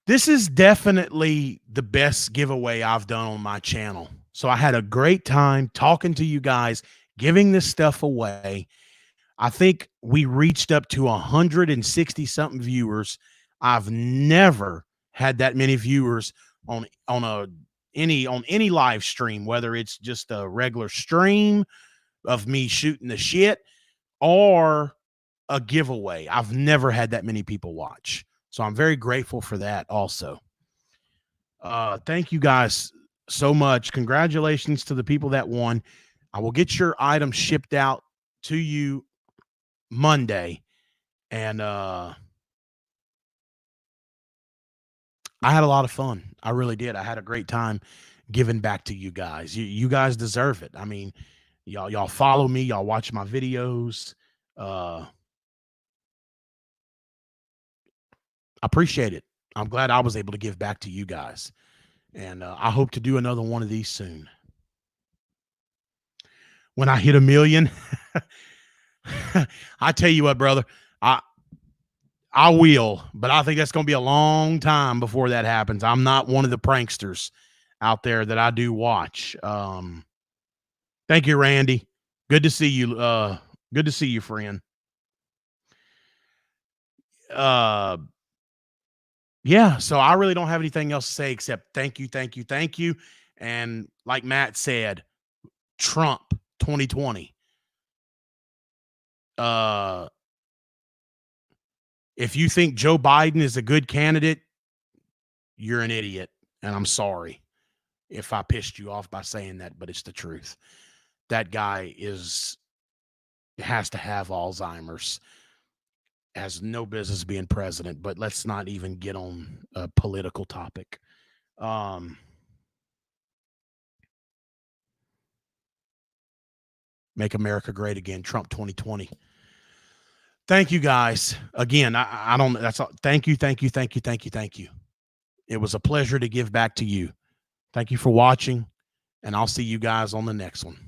Speaker 1: This is definitely the best giveaway I've done on my channel. So I had a great time talking to you guys, giving this stuff away. I think we reached up to 160 something viewers. I've never had that many viewers on any live stream, whether it's just a regular stream of me shooting the shit or a giveaway. I've never had that many people watch. So I'm very grateful for that also. Thank you guys so much. Congratulations to the people that won. I will get your item shipped out to you Monday. And I had a lot of fun. I really did. I had a great time giving back to you guys. You guys deserve it. I mean, y'all follow me, y'all watch my videos. Appreciate it. I'm glad I was able to give back to you guys. And I hope to do another one of these soon. When I hit 1,000,000, I tell you what, brother, I will, but I think that's going to be a long time before that happens. I'm not one of the pranksters out there that I do watch. Thank you, Randy. Good to see you. Good to see you, friend. Yeah, so I really don't have anything else to say except thank you, thank you, thank you. And like Matt said, Trump 2020. If you think Joe Biden is a good candidate, you're an idiot. And I'm sorry if I pissed you off by saying that, but it's the truth. That guy has to have Alzheimer's, has no business being president, but let's not even get on a political topic. Make America great again, Trump 2020. Thank you guys. Again, I don't, that's all. Thank you, thank you, thank you, thank you, thank you. It was a pleasure to give back to you. Thank you for watching, and I'll see you guys on the next one.